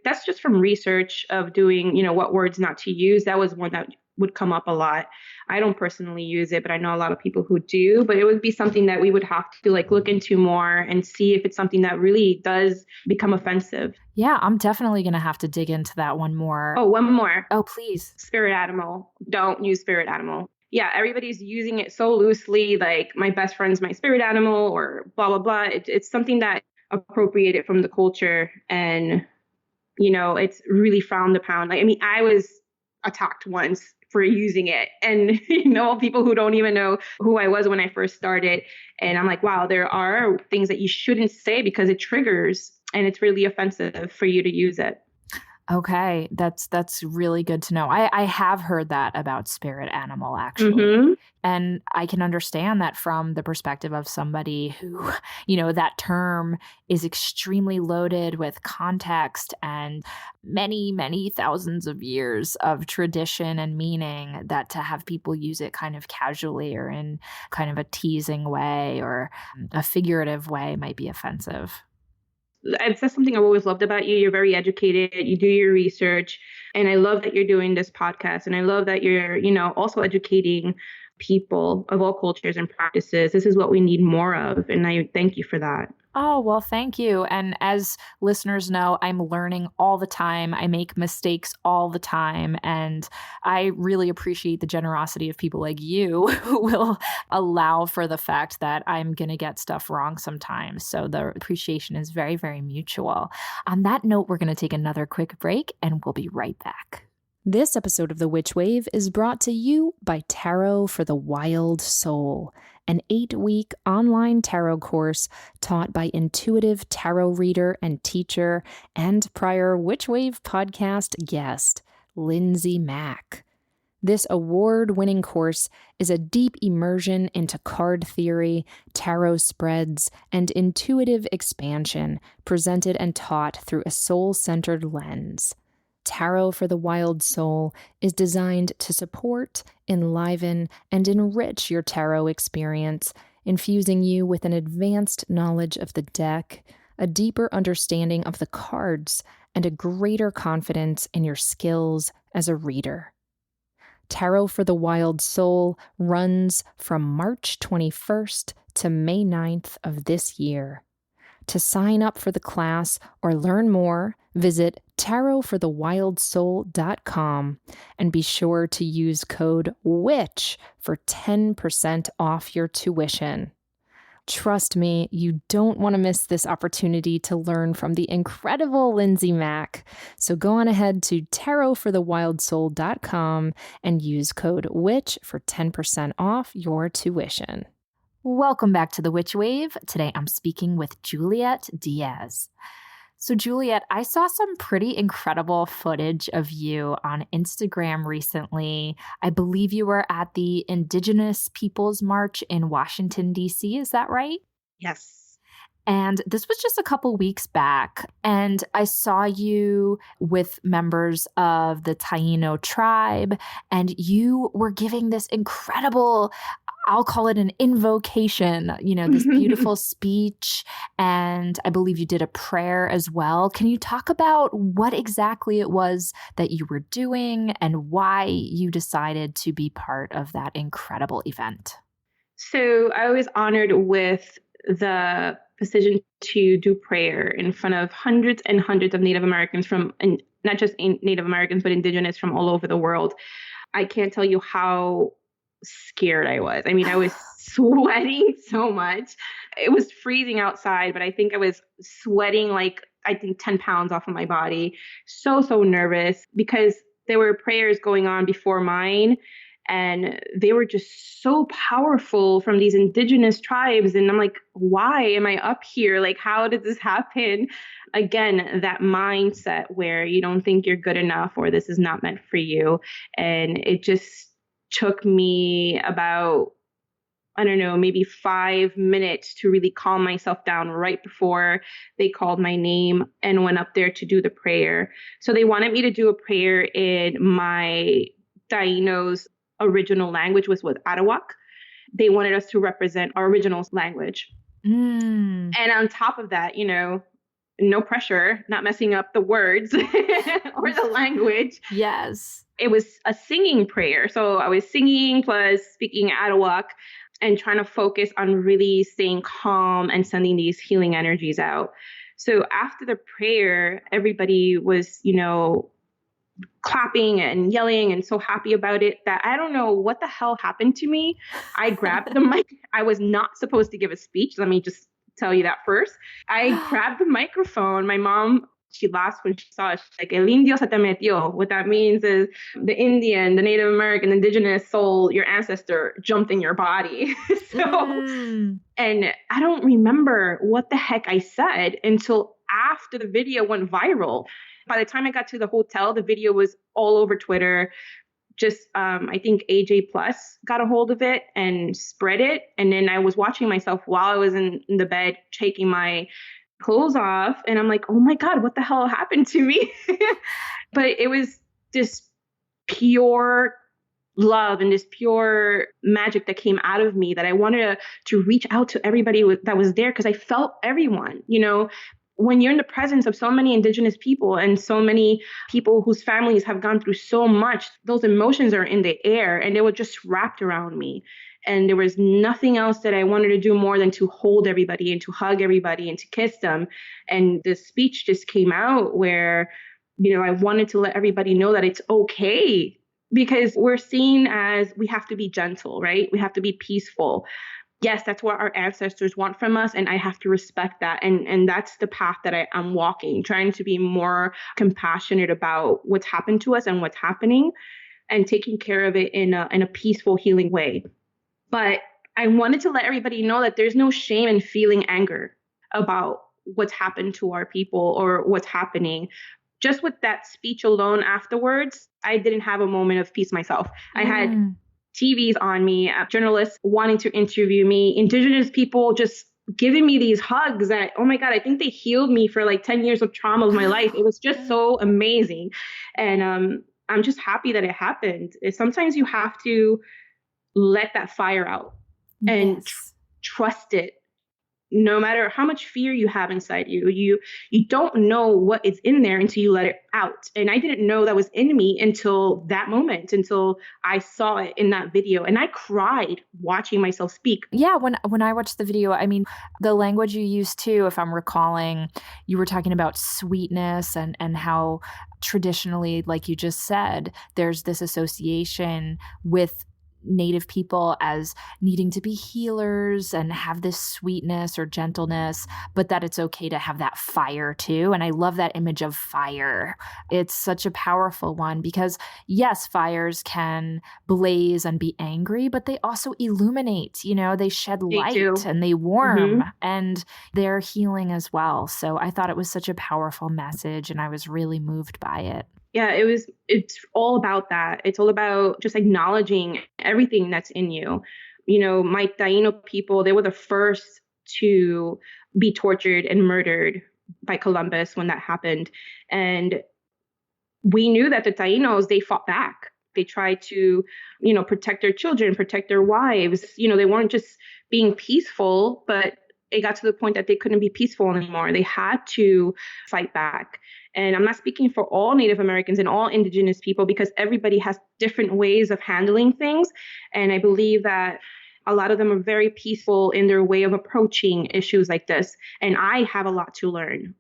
That's just from research of doing, what words not to use. That was one that would come up a lot. I don't personally use it, but I know a lot of people who do. But it would be something that we would have to look into more and see if it's something that really does become offensive. Yeah, I'm definitely going to have to dig into that one more. Oh, one more. Oh, please. Spirit animal. Don't use spirit animal. Yeah, everybody's using it so loosely, like my best friend's my spirit animal or blah, blah, blah. It's something that appropriated from the culture and, it's really frowned upon. I was attacked once for using it and, people who don't even know who I was when I first started. And I'm like, wow, there are things that you shouldn't say because it triggers and it's really offensive for you to use it. Okay, that's really good to know. I have heard that about spirit animal, actually. Mm-hmm. And I can understand that from the perspective of somebody who, that term is extremely loaded with context and many, many thousands of years of tradition and meaning, that to have people use it kind of casually or in kind of a teasing way or a figurative way might be offensive. That's something I've always loved about you. You're very educated. You do your research. And I love that you're doing this podcast. And I love that you're, also educating people of all cultures and practices. This is what we need more of. And I thank you for that. Oh, well, thank you. And as listeners know, I'm learning all the time. I make mistakes all the time. And I really appreciate the generosity of people like you who will allow for the fact that I'm going to get stuff wrong sometimes. So the appreciation is very, very mutual. On that note, we're going to take another quick break and we'll be right back. This episode of The Witch Wave is brought to you by Tarot for the Wild Soul, an 8-week online tarot course taught by intuitive tarot reader and teacher and prior Witch Wave podcast guest, Lindsay Mack. This award-winning course is a deep immersion into card theory, tarot spreads, and intuitive expansion presented and taught through a soul-centered lens. Tarot for the Wild Soul is designed to support, enliven, and enrich your tarot experience, infusing you with an advanced knowledge of the deck, a deeper understanding of the cards, and a greater confidence in your skills as a reader. Tarot for the Wild Soul runs from March 21st to May 9th of this year. To sign up for the class or learn more, visit tarotforthewildsoul.com and be sure to use code WITCH for 10% off your tuition. Trust me, you don't want to miss this opportunity to learn from the incredible Lindsay Mack. So go on ahead to tarotforthewildsoul.com and use code WITCH for 10% off your tuition. Welcome back to The Witch Wave. Today I'm speaking with Juliet Diaz. So Juliet, I saw some pretty incredible footage of you on Instagram recently. I believe you were at the Indigenous Peoples March in Washington, D.C. Is that right? Yes. And this was just a couple weeks back, and I saw you with members of the Taino tribe, and you were giving this incredible, I'll call it an invocation, this beautiful speech, and I believe you did a prayer as well. Can you talk about what exactly it was that you were doing and why you decided to be part of that incredible event? So I was honored with the decision to do prayer in front of hundreds and hundreds of Native Americans and not just Native Americans, but Indigenous from all over the world. I can't tell you how scared I was. I was sweating so much. It was freezing outside, but I think I was sweating 10 pounds off of my body. So nervous because there were prayers going on before mine. And they were just so powerful from these indigenous tribes. And I'm like, why am I up here? How did this happen? Again, that mindset where you don't think you're good enough or this is not meant for you. And it just took me about, maybe 5 minutes to really calm myself down right before they called my name and went up there to do the prayer. So they wanted me to do a prayer in my Taino's original language, was Arawak. They wanted us to represent our original language. Mm. And on top of that, no pressure, not messing up the words or the language. Yes. It was a singing prayer. So I was singing plus speaking Arawak and trying to focus on really staying calm and sending these healing energies out. So after the prayer, everybody was, clapping and yelling and so happy about it that I don't know what the hell happened to me. I grabbed the mic. I was not supposed to give a speech. Let me just tell you that first. I grabbed the microphone. My mom, she laughed when she saw it. She's like, El indio se te metió. What that means is the Indian, the Native American, indigenous soul, your ancestor jumped in your body. And I don't remember what the heck I said until after the video went viral. By the time I got to the hotel, the video was all over Twitter. Just, I think AJ Plus got a hold of it and spread it. And then I was watching myself while I was in the bed, taking my clothes off. And I'm like, oh my God, what the hell happened to me? But it was this pure love and this pure magic that came out of me that I wanted to reach out to everybody that was there, because I felt everyone, when you're in the presence of so many indigenous people and so many people whose families have gone through so much, those emotions are in the air and they were just wrapped around me. And there was nothing else that I wanted to do more than to hold everybody and to hug everybody and to kiss them. And the speech just came out where, I wanted to let everybody know that it's okay, because we're seen as we have to be gentle, right? We have to be peaceful. Yes, that's what our ancestors want from us, and I have to respect that. And that's the path that I'm walking, trying to be more compassionate about what's happened to us and what's happening, and taking care of it in a peaceful, healing way. But I wanted to let everybody know that there's no shame in feeling anger about what's happened to our people or what's happening. Just with that speech alone afterwards, I didn't have a moment of peace myself. I had TVs on me, journalists wanting to interview me, indigenous people just giving me these hugs that, oh my God, I think they healed me for like 10 years of trauma of my life. It was just so amazing. And I'm just happy that it happened. Sometimes you have to let that fire out and trust it. No matter how much fear you have inside you, you don't know what is in there until you let it out. And I didn't know that was in me until that moment, until I saw it in that video. And I cried watching myself speak. Yeah, when I watched the video, I mean, the language you used too, if I'm recalling, you were talking about sweetness and how traditionally, like you just said, there's this association with Native people as needing to be healers and have this sweetness or gentleness, but that it's okay to have that fire too. And I love that image of fire. It's such a powerful one because yes, fires can blaze and be angry, but they also illuminate, they shed light and they warm and they're healing as well. So I thought it was such a powerful message and I was really moved by it. Yeah, it's all about that. It's all about just acknowledging everything that's in you. My Taino people, they were the first to be tortured and murdered by Columbus when that happened. And we knew that the Tainos, they fought back. They tried to, protect their children, protect their wives. They weren't just being peaceful, but it got to the point that they couldn't be peaceful anymore. They had to fight back. And I'm not speaking for all Native Americans and all indigenous people because everybody has different ways of handling things. And I believe that a lot of them are very peaceful in their way of approaching issues like this. And I have a lot to learn.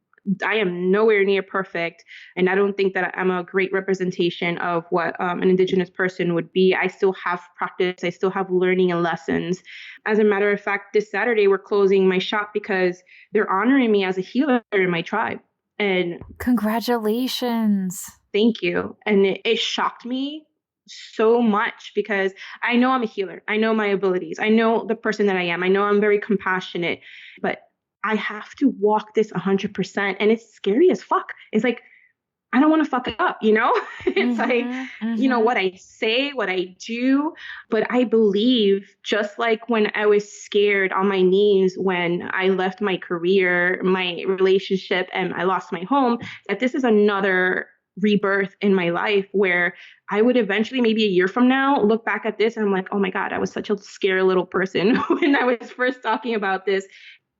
I am nowhere near perfect. And I don't think that I'm a great representation of what an indigenous person would be. I still have practice. I still have learning and lessons. As a matter of fact, this Saturday, we're closing my shop because they're honoring me as a healer in my tribe. And congratulations. Thank you. And it shocked me so much because I know I'm a healer. I know my abilities. I know the person that I am. I know I'm very compassionate, but I have to walk this 100%. And it's scary as fuck. It's like, I don't want to fuck it up, It's what I say, what I do. But I believe, just like when I was scared on my knees when I left my career, my relationship, and I lost my home, that this is another rebirth in my life where I would eventually, maybe a year from now, look back at this and I'm like, oh my God, I was such a scary little person when I was first talking about this.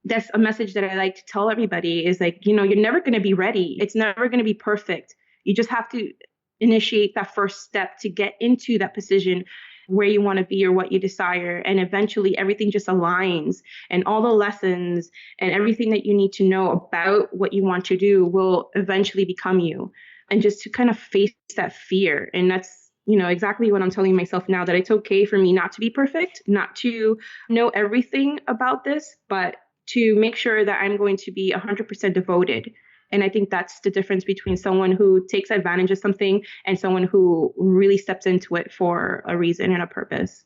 that's a message that I like to tell everybody is like, you're never going to be ready. It's never going to be perfect. You just have to initiate that first step to get into that position where you want to be or what you desire. And eventually everything just aligns, and all the lessons and everything that you need to know about what you want to do will eventually become you. And just to kind of face that fear. And that's, exactly what I'm telling myself now, that it's okay for me not to be perfect, not to know everything about this, but to make sure that I'm going to be 100% devoted. And I think that's the difference between someone who takes advantage of something and someone who really steps into it for a reason and a purpose.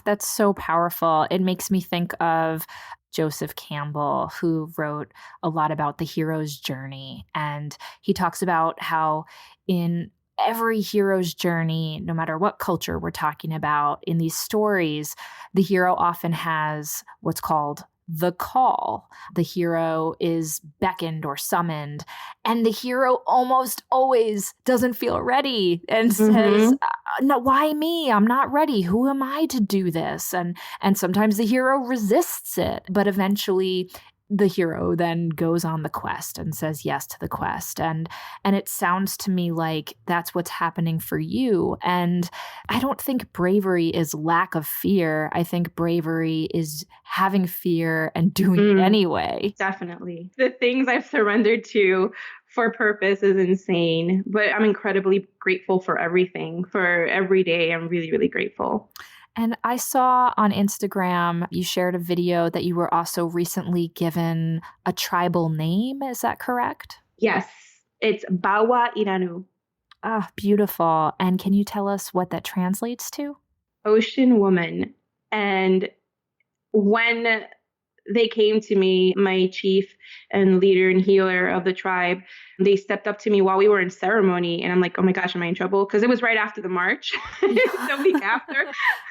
That's so powerful. It makes me think of Joseph Campbell, who wrote a lot about the hero's journey. And he talks about how in every hero's journey, no matter what culture we're talking about, in these stories, the hero often has what's called the call. The hero is beckoned or summoned, and the hero almost always doesn't feel ready and says, "No, why me? I'm not ready. Who am I to do this?" And sometimes the hero resists it, but eventually the hero then goes on the quest and says yes to the quest. And it sounds to me like that's what's happening for you. And I don't think bravery is lack of fear. I think bravery is having fear and doing it anyway. Definitely. The things I've surrendered to for purpose is insane, but I'm incredibly grateful for everything, for every day. I'm really, really grateful. And I saw on Instagram, you shared a video that you were also recently given a tribal name. Is that correct? Yes, it's Bawa Iranu. Beautiful. And can you tell us what that translates to? Ocean woman. And when they came to me, my chief and leader and healer of the tribe, they stepped up to me while we were in ceremony. And I'm like, oh my gosh, am I in trouble? Because it was right after the march, the week after.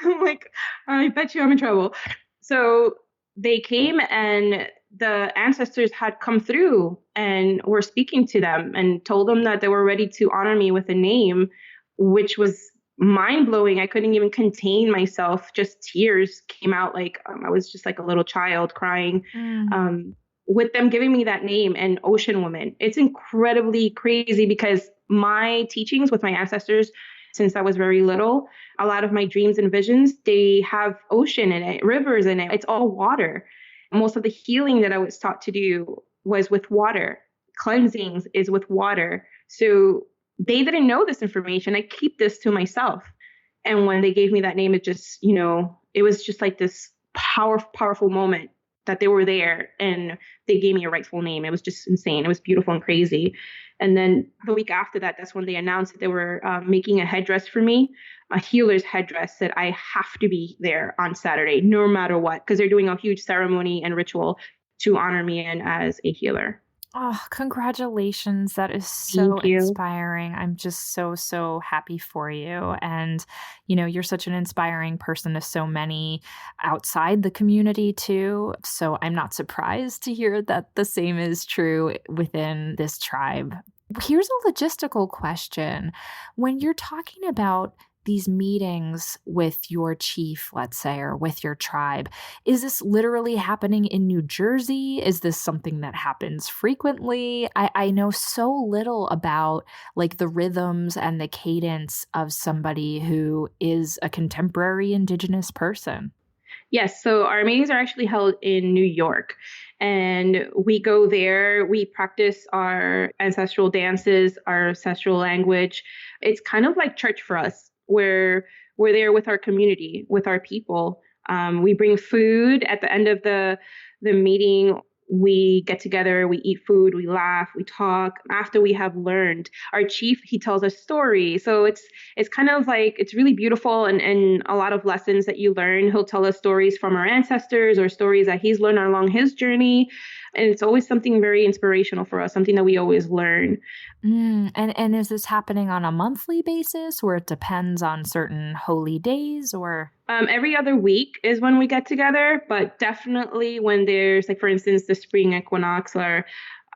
I'm like, I bet you I'm in trouble. So they came, and the ancestors had come through and were speaking to them and told them that they were ready to honor me with a name, which was mind blowing. I couldn't even contain myself. Just tears came out. Like I was just like a little child crying with them giving me that name, and Ocean Woman. It's incredibly crazy because my teachings with my ancestors, since I was very little, a lot of my dreams and visions, they have ocean in it, rivers in it. It's all water. Most of the healing that I was taught to do was with water. Cleansings is with water. So they didn't know this information. I keep this to myself. And when they gave me that name, it just, it was just like this powerful moment that they were there and they gave me a rightful name. It was just insane. It was beautiful and crazy. And then the week after that, that's when they announced that they were making a headdress for me, a healer's headdress, that I have to be there on Saturday, no matter what, because they're doing a huge ceremony and ritual to honor me in as a healer. Oh, congratulations. That is so inspiring. I'm just so happy for you. And, you're such an inspiring person to so many outside the community too. So I'm not surprised to hear that the same is true within this tribe. Here's a logistical question. When you're talking about these meetings with your chief, let's say, or with your tribe, is this literally happening in New Jersey? Is this something that happens frequently? I know so little about like the rhythms and the cadence of somebody who is a contemporary Indigenous person. Yes, so our meetings are actually held in New York, and we go there, we practice our ancestral dances, our ancestral language. It's kind of like church for us, where we're there with our community, with our people. We bring food at the end of the meeting. We get together, we eat food, we laugh, we talk. After we have learned, our chief, he tells us stories. So it's kind of like, it's really beautiful, and a lot of lessons that you learn. He'll tell us stories from our ancestors or stories that he's learned along his journey. And it's always something very inspirational for us, something that we always learn. And is this happening on a monthly basis, where it depends on certain holy days, or? Every other week is when we get together, but definitely when there's, like, for instance, the spring equinox or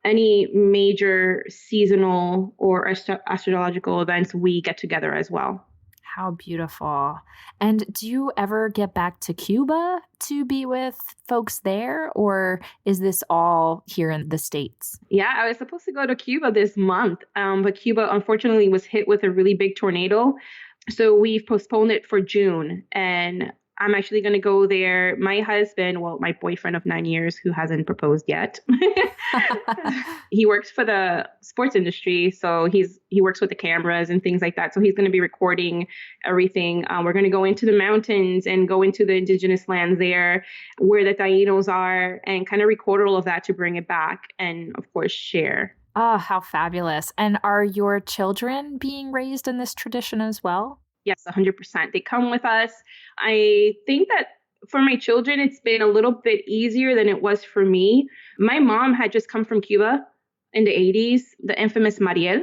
any major seasonal or astrological events, we get together as well. How beautiful. And do you ever get back to Cuba to be with folks there, or is this all here in the States? Yeah, I was supposed to go to Cuba this month, but Cuba unfortunately was hit with a really big tornado. So we've postponed it for June. And I'm actually going to go there. My husband, well, my boyfriend of 9 years, who hasn't proposed yet, he works for the sports industry. So he works with the cameras and things like that. So he's going to be recording everything. We're going to go into the mountains and go into the indigenous lands there where the Tainos are and kind of record all of that to bring it back and, of course, share. Oh, how fabulous. And are your children being raised in this tradition as well? Yes, 100%. They come with us. I think that for my children, it's been a little bit easier than it was for me. My mom had just come from Cuba in the 80s, the infamous Mariel,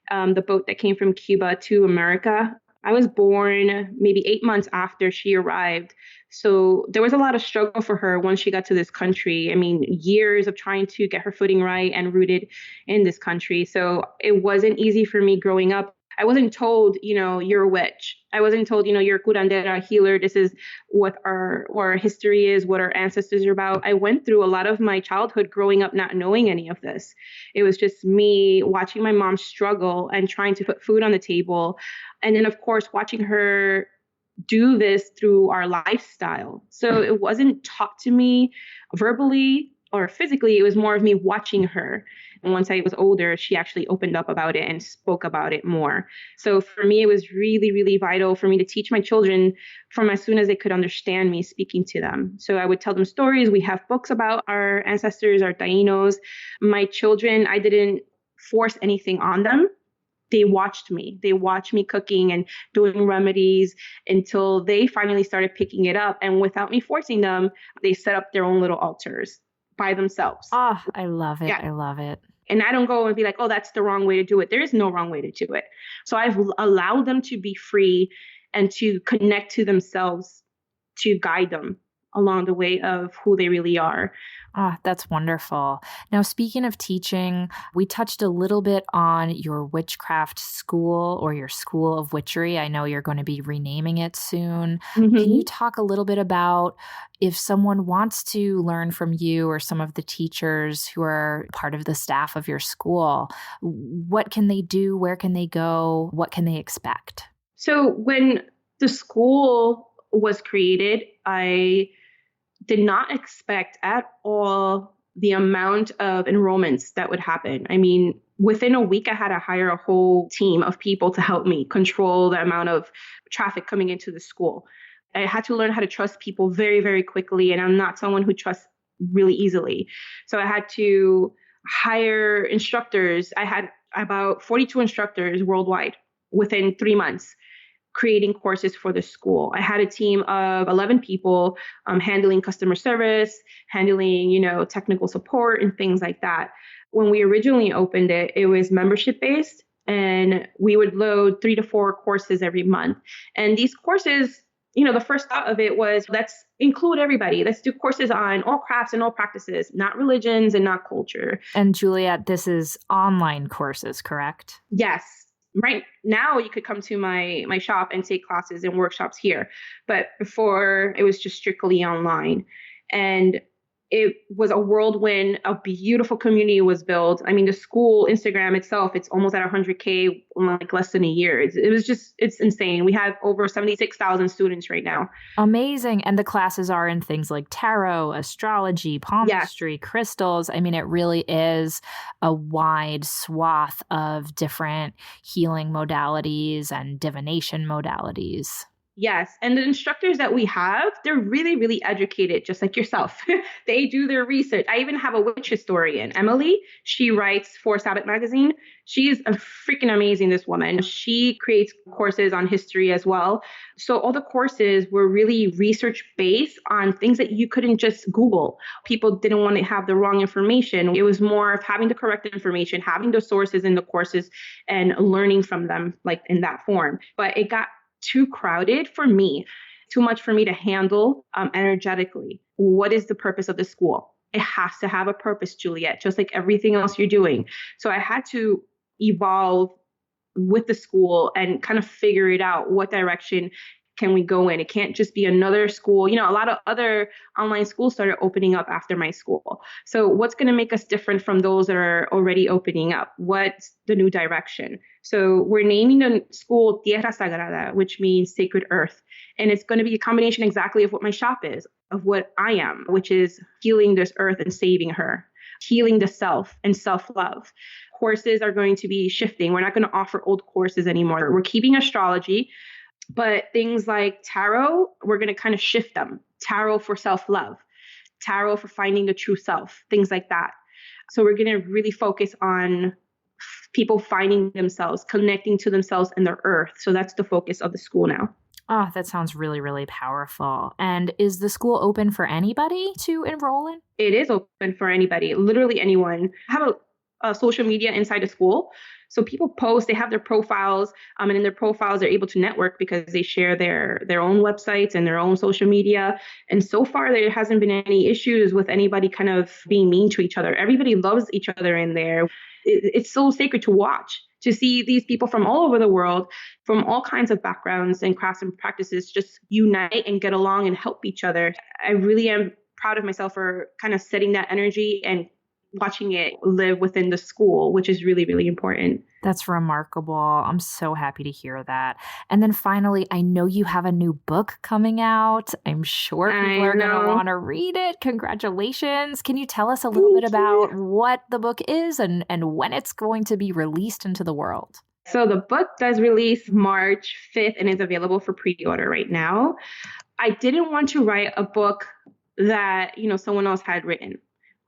the boat that came from Cuba to America. I was born maybe 8 months after she arrived. So there was a lot of struggle for her once she got to this country. I mean, years of trying to get her footing right and rooted in this country. So it wasn't easy for me growing up. I wasn't told, you're a witch. I wasn't told, you're a curandera, healer. This is what our history is, what our ancestors are about. I went through a lot of my childhood growing up not knowing any of this. It was just me watching my mom struggle and trying to put food on the table. And then, of course, watching her do this through our lifestyle. So it wasn't taught to me verbally or physically. It was more of me watching her. And once I was older, she actually opened up about it and spoke about it more. So for me, it was really, really vital for me to teach my children from as soon as they could understand me speaking to them. So I would tell them stories. We have books about our ancestors, our Tainos. My children, I didn't force anything on them. They watched me. They watched me cooking and doing remedies until they finally started picking it up. And without me forcing them, they set up their own little altars by themselves. Oh, I love it. Yeah. I love it. And I don't go and be like, oh, that's the wrong way to do it. There is no wrong way to do it. So I've allowed them to be free and to connect to themselves, to guide them along the way of who they really are. Oh, that's wonderful. Now, speaking of teaching, we touched a little bit on your witchcraft school or your school of witchery. I know you're going to be renaming it soon. Mm-hmm. Can you talk a little bit about if someone wants to learn from you or some of the teachers who are part of the staff of your school, what can they do? Where can they go? What can they expect? So when the school was created, I did not expect at all the amount of enrollments that would happen. I mean, within a week, I had to hire a whole team of people to help me control the amount of traffic coming into the school. I had to learn how to trust people very, very quickly. And I'm not someone who trusts really easily. So I had to hire instructors. I had about 42 instructors worldwide within 3 months, creating courses for the school. I had a team of 11 people handling customer service, handling, technical support and things like that. When we originally opened it, it was membership based and we would load 3 to 4 courses every month. And these courses, the first thought of it was, let's include everybody. Let's do courses on all crafts and all practices, not religions and not culture. And Juliet, this is online courses, correct? Yes. Right now, you could come to my shop and take classes and workshops here. But before, it was just strictly online. And it was a whirlwind. A beautiful community was built. I mean, the school Instagram itself, it's almost at 100K in like less than a year. It's insane. We have over 76,000 students right now. Amazing. And the classes are in things like tarot, astrology, palmistry, crystals. I mean, it really is a wide swath of different healing modalities and divination modalities. Yes. And the instructors that we have, they're really, really educated, just like yourself. They do their research. I even have a witch historian, Emily. She writes for Sabbath Magazine. She's a freaking amazing, this woman. She creates courses on history as well. So all the courses were really research based on things that you couldn't just Google. People didn't want to have the wrong information. It was more of having the correct information, having the sources in the courses and learning from them like in that form. But it got too crowded for me, too much for me to handle energetically. What is the purpose of the school? It has to have a purpose, Juliet, just like everything else you're doing. So I had to evolve with the school and kind of figure it out. What direction can we go in? It can't just be another school. A lot of other online schools started opening up after my school. So what's going to make us different from those that are already opening up? What's the new direction? So we're naming the school Tierra Sagrada, which means sacred earth. And it's going to be a combination exactly of what my shop is, of what I am, which is healing this earth and saving her, healing the self and self-love. Courses are going to be shifting. We're not going to offer old courses anymore. We're keeping astrology, but things like tarot, we're going to kind of shift them. Tarot for self-love, tarot for finding the true self, things like that. So we're going to really focus on people finding themselves, connecting to themselves and their earth. So that's the focus of the school now. Oh, that sounds really, really powerful. And is the school open for anybody to enroll in? It is open for anybody, literally anyone. I have a social media inside the school. So people post, they have their profiles, and in their profiles, they're able to network because they share their own websites and their own social media. And so far, there hasn't been any issues with anybody kind of being mean to each other. Everybody loves each other in there. It's so sacred to watch, to see these people from all over the world, from all kinds of backgrounds and crafts and practices, just unite and get along and help each other. I really am proud of myself for kind of setting that energy and watching it live within the school, which is really, really important. That's remarkable. I'm so happy to hear that. And then finally, I know you have a new book coming out. I'm sure people are going to want to read it. Congratulations. Can you tell us a little bit about what the book is and when it's going to be released into the world? So the book does release March 5th and is available for pre-order right now. I didn't want to write a book that, someone else had written.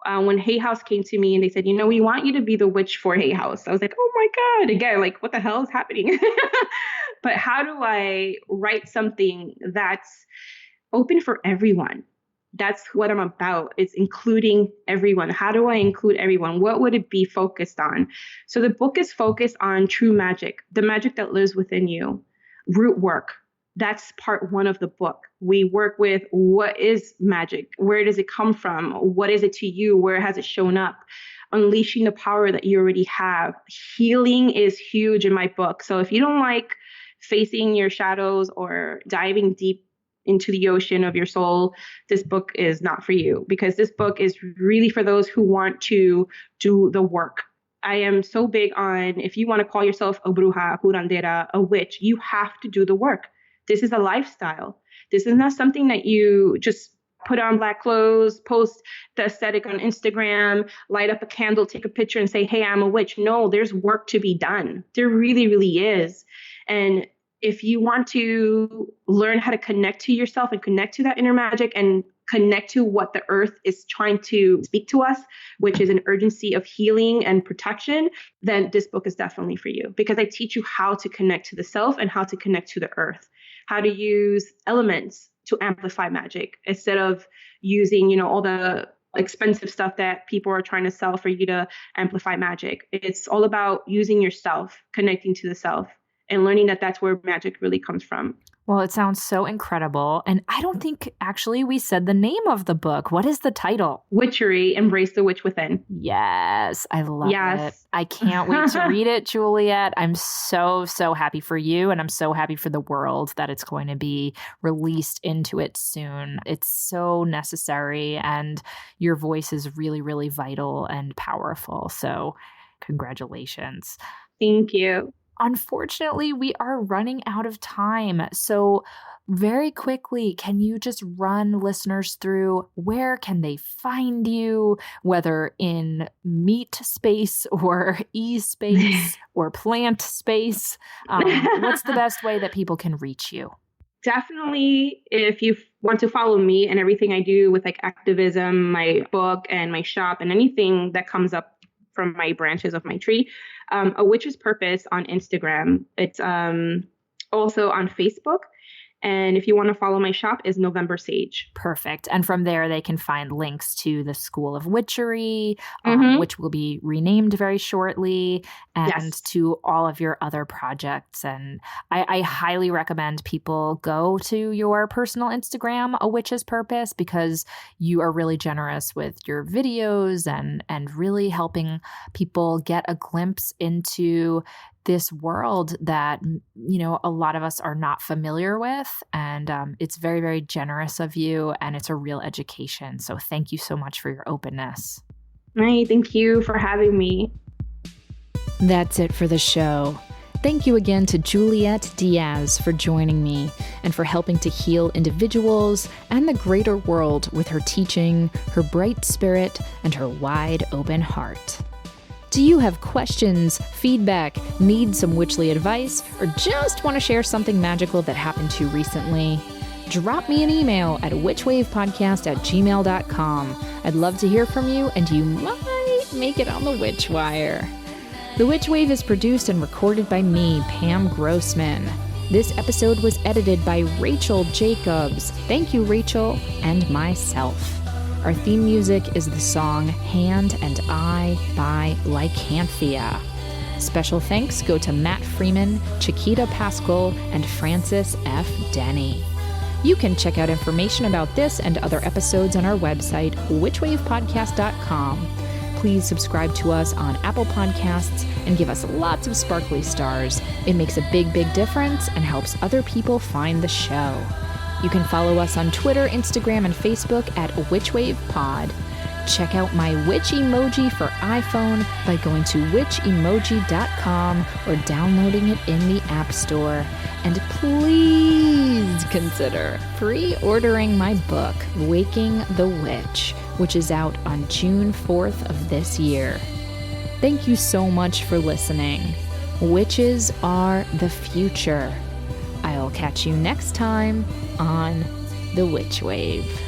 When Hay House came to me and they said, we want you to be the witch for Hay House. I was like, oh my God, again, like what the hell is happening? But how do I write something that's open for everyone? That's what I'm about. It's including everyone. How do I include everyone? What would it be focused on? So the book is focused on true magic, the magic that lives within you, root work. That's part one of the book. We work with what is magic? Where does it come from? What is it to you? Where has it shown up? Unleashing the power that you already have. Healing is huge in my book. So if you don't like facing your shadows or diving deep into the ocean of your soul, this book is not for you, because this book is really for those who want to do the work. I am so big on, if you want to call yourself a bruja, curandera, a witch, you have to do the work. This is a lifestyle. This is not something that you just put on black clothes, post the aesthetic on Instagram, light up a candle, take a picture and say, hey, I'm a witch. No, there's work to be done. There really, really is. And if you want to learn how to connect to yourself and connect to that inner magic and connect to what the earth is trying to speak to us, which is an urgency of healing and protection, then this book is definitely for you, because I teach you how to connect to the self and how to connect to the earth, how to use elements to amplify magic instead of using, all the expensive stuff that people are trying to sell for you to amplify magic. It's all about using yourself, connecting to the self, and learning that that's where magic really comes from. Well, it sounds so incredible. And I don't think actually we said the name of the book. What is the title? Witchery, Embrace the Witch Within. Yes, I love it. I can't wait to read it, Juliet. I'm so, so happy for you. And I'm so happy for the world that it's going to be released into it soon. It's so necessary. And your voice is really, really vital and powerful. So congratulations. Thank you. Unfortunately, we are running out of time. So very quickly, can you just run listeners through where can they find you, whether in meat space or e-space or plant space? What's the best way that people can reach you? Definitely, if you want to follow me and everything I do with like activism, my book and my shop and anything that comes up from my branches of my tree, A Witch's Purpose on Instagram. It's also on Facebook. And if you want to follow my shop, is November Sage. Perfect. And from there, they can find links to the School of Witchery, which will be renamed very shortly, and to all of your other projects. And I highly recommend people go to your personal Instagram, A Witch's Purpose, because you are really generous with your videos and really helping people get a glimpse into this world that, a lot of us are not familiar with. And it's very, very generous of you, and it's a real education. So thank you so much for your openness. Hi, thank you for having me. That's it for the show. Thank you again to Juliet Diaz for joining me and for helping to heal individuals and the greater world with her teaching, her bright spirit, and her wide open heart. Do you have questions, feedback, need some witchly advice, or just want to share something magical that happened to you recently? Drop me an email at witchwavepodcast@gmail.com. I'd love to hear from you, and you might make it on the Witch Wire. The Witch Wave is produced and recorded by me, Pam Grossman. This episode was edited by Rachel Jacobs. Thank you, Rachel, and myself. Our theme music is the song Hand and I by Lycanthia. Special thanks go to Matt Freeman, Chiquita Pascal, and Francis F. Denny. You can check out information about this and other episodes on our website, witchwavepodcast.com. Please subscribe to us on Apple Podcasts and give us lots of sparkly stars. It makes a big, big difference and helps other people find the show. You can follow us on Twitter, Instagram, and Facebook at WitchWavePod. Check out my witch emoji for iPhone by going to witchemoji.com or downloading it in the App Store. And please consider pre-ordering my book, Waking the Witch, which is out on June 4th of this year. Thank you so much for listening. Witches are the future. I'll catch you next time on The Witch Wave.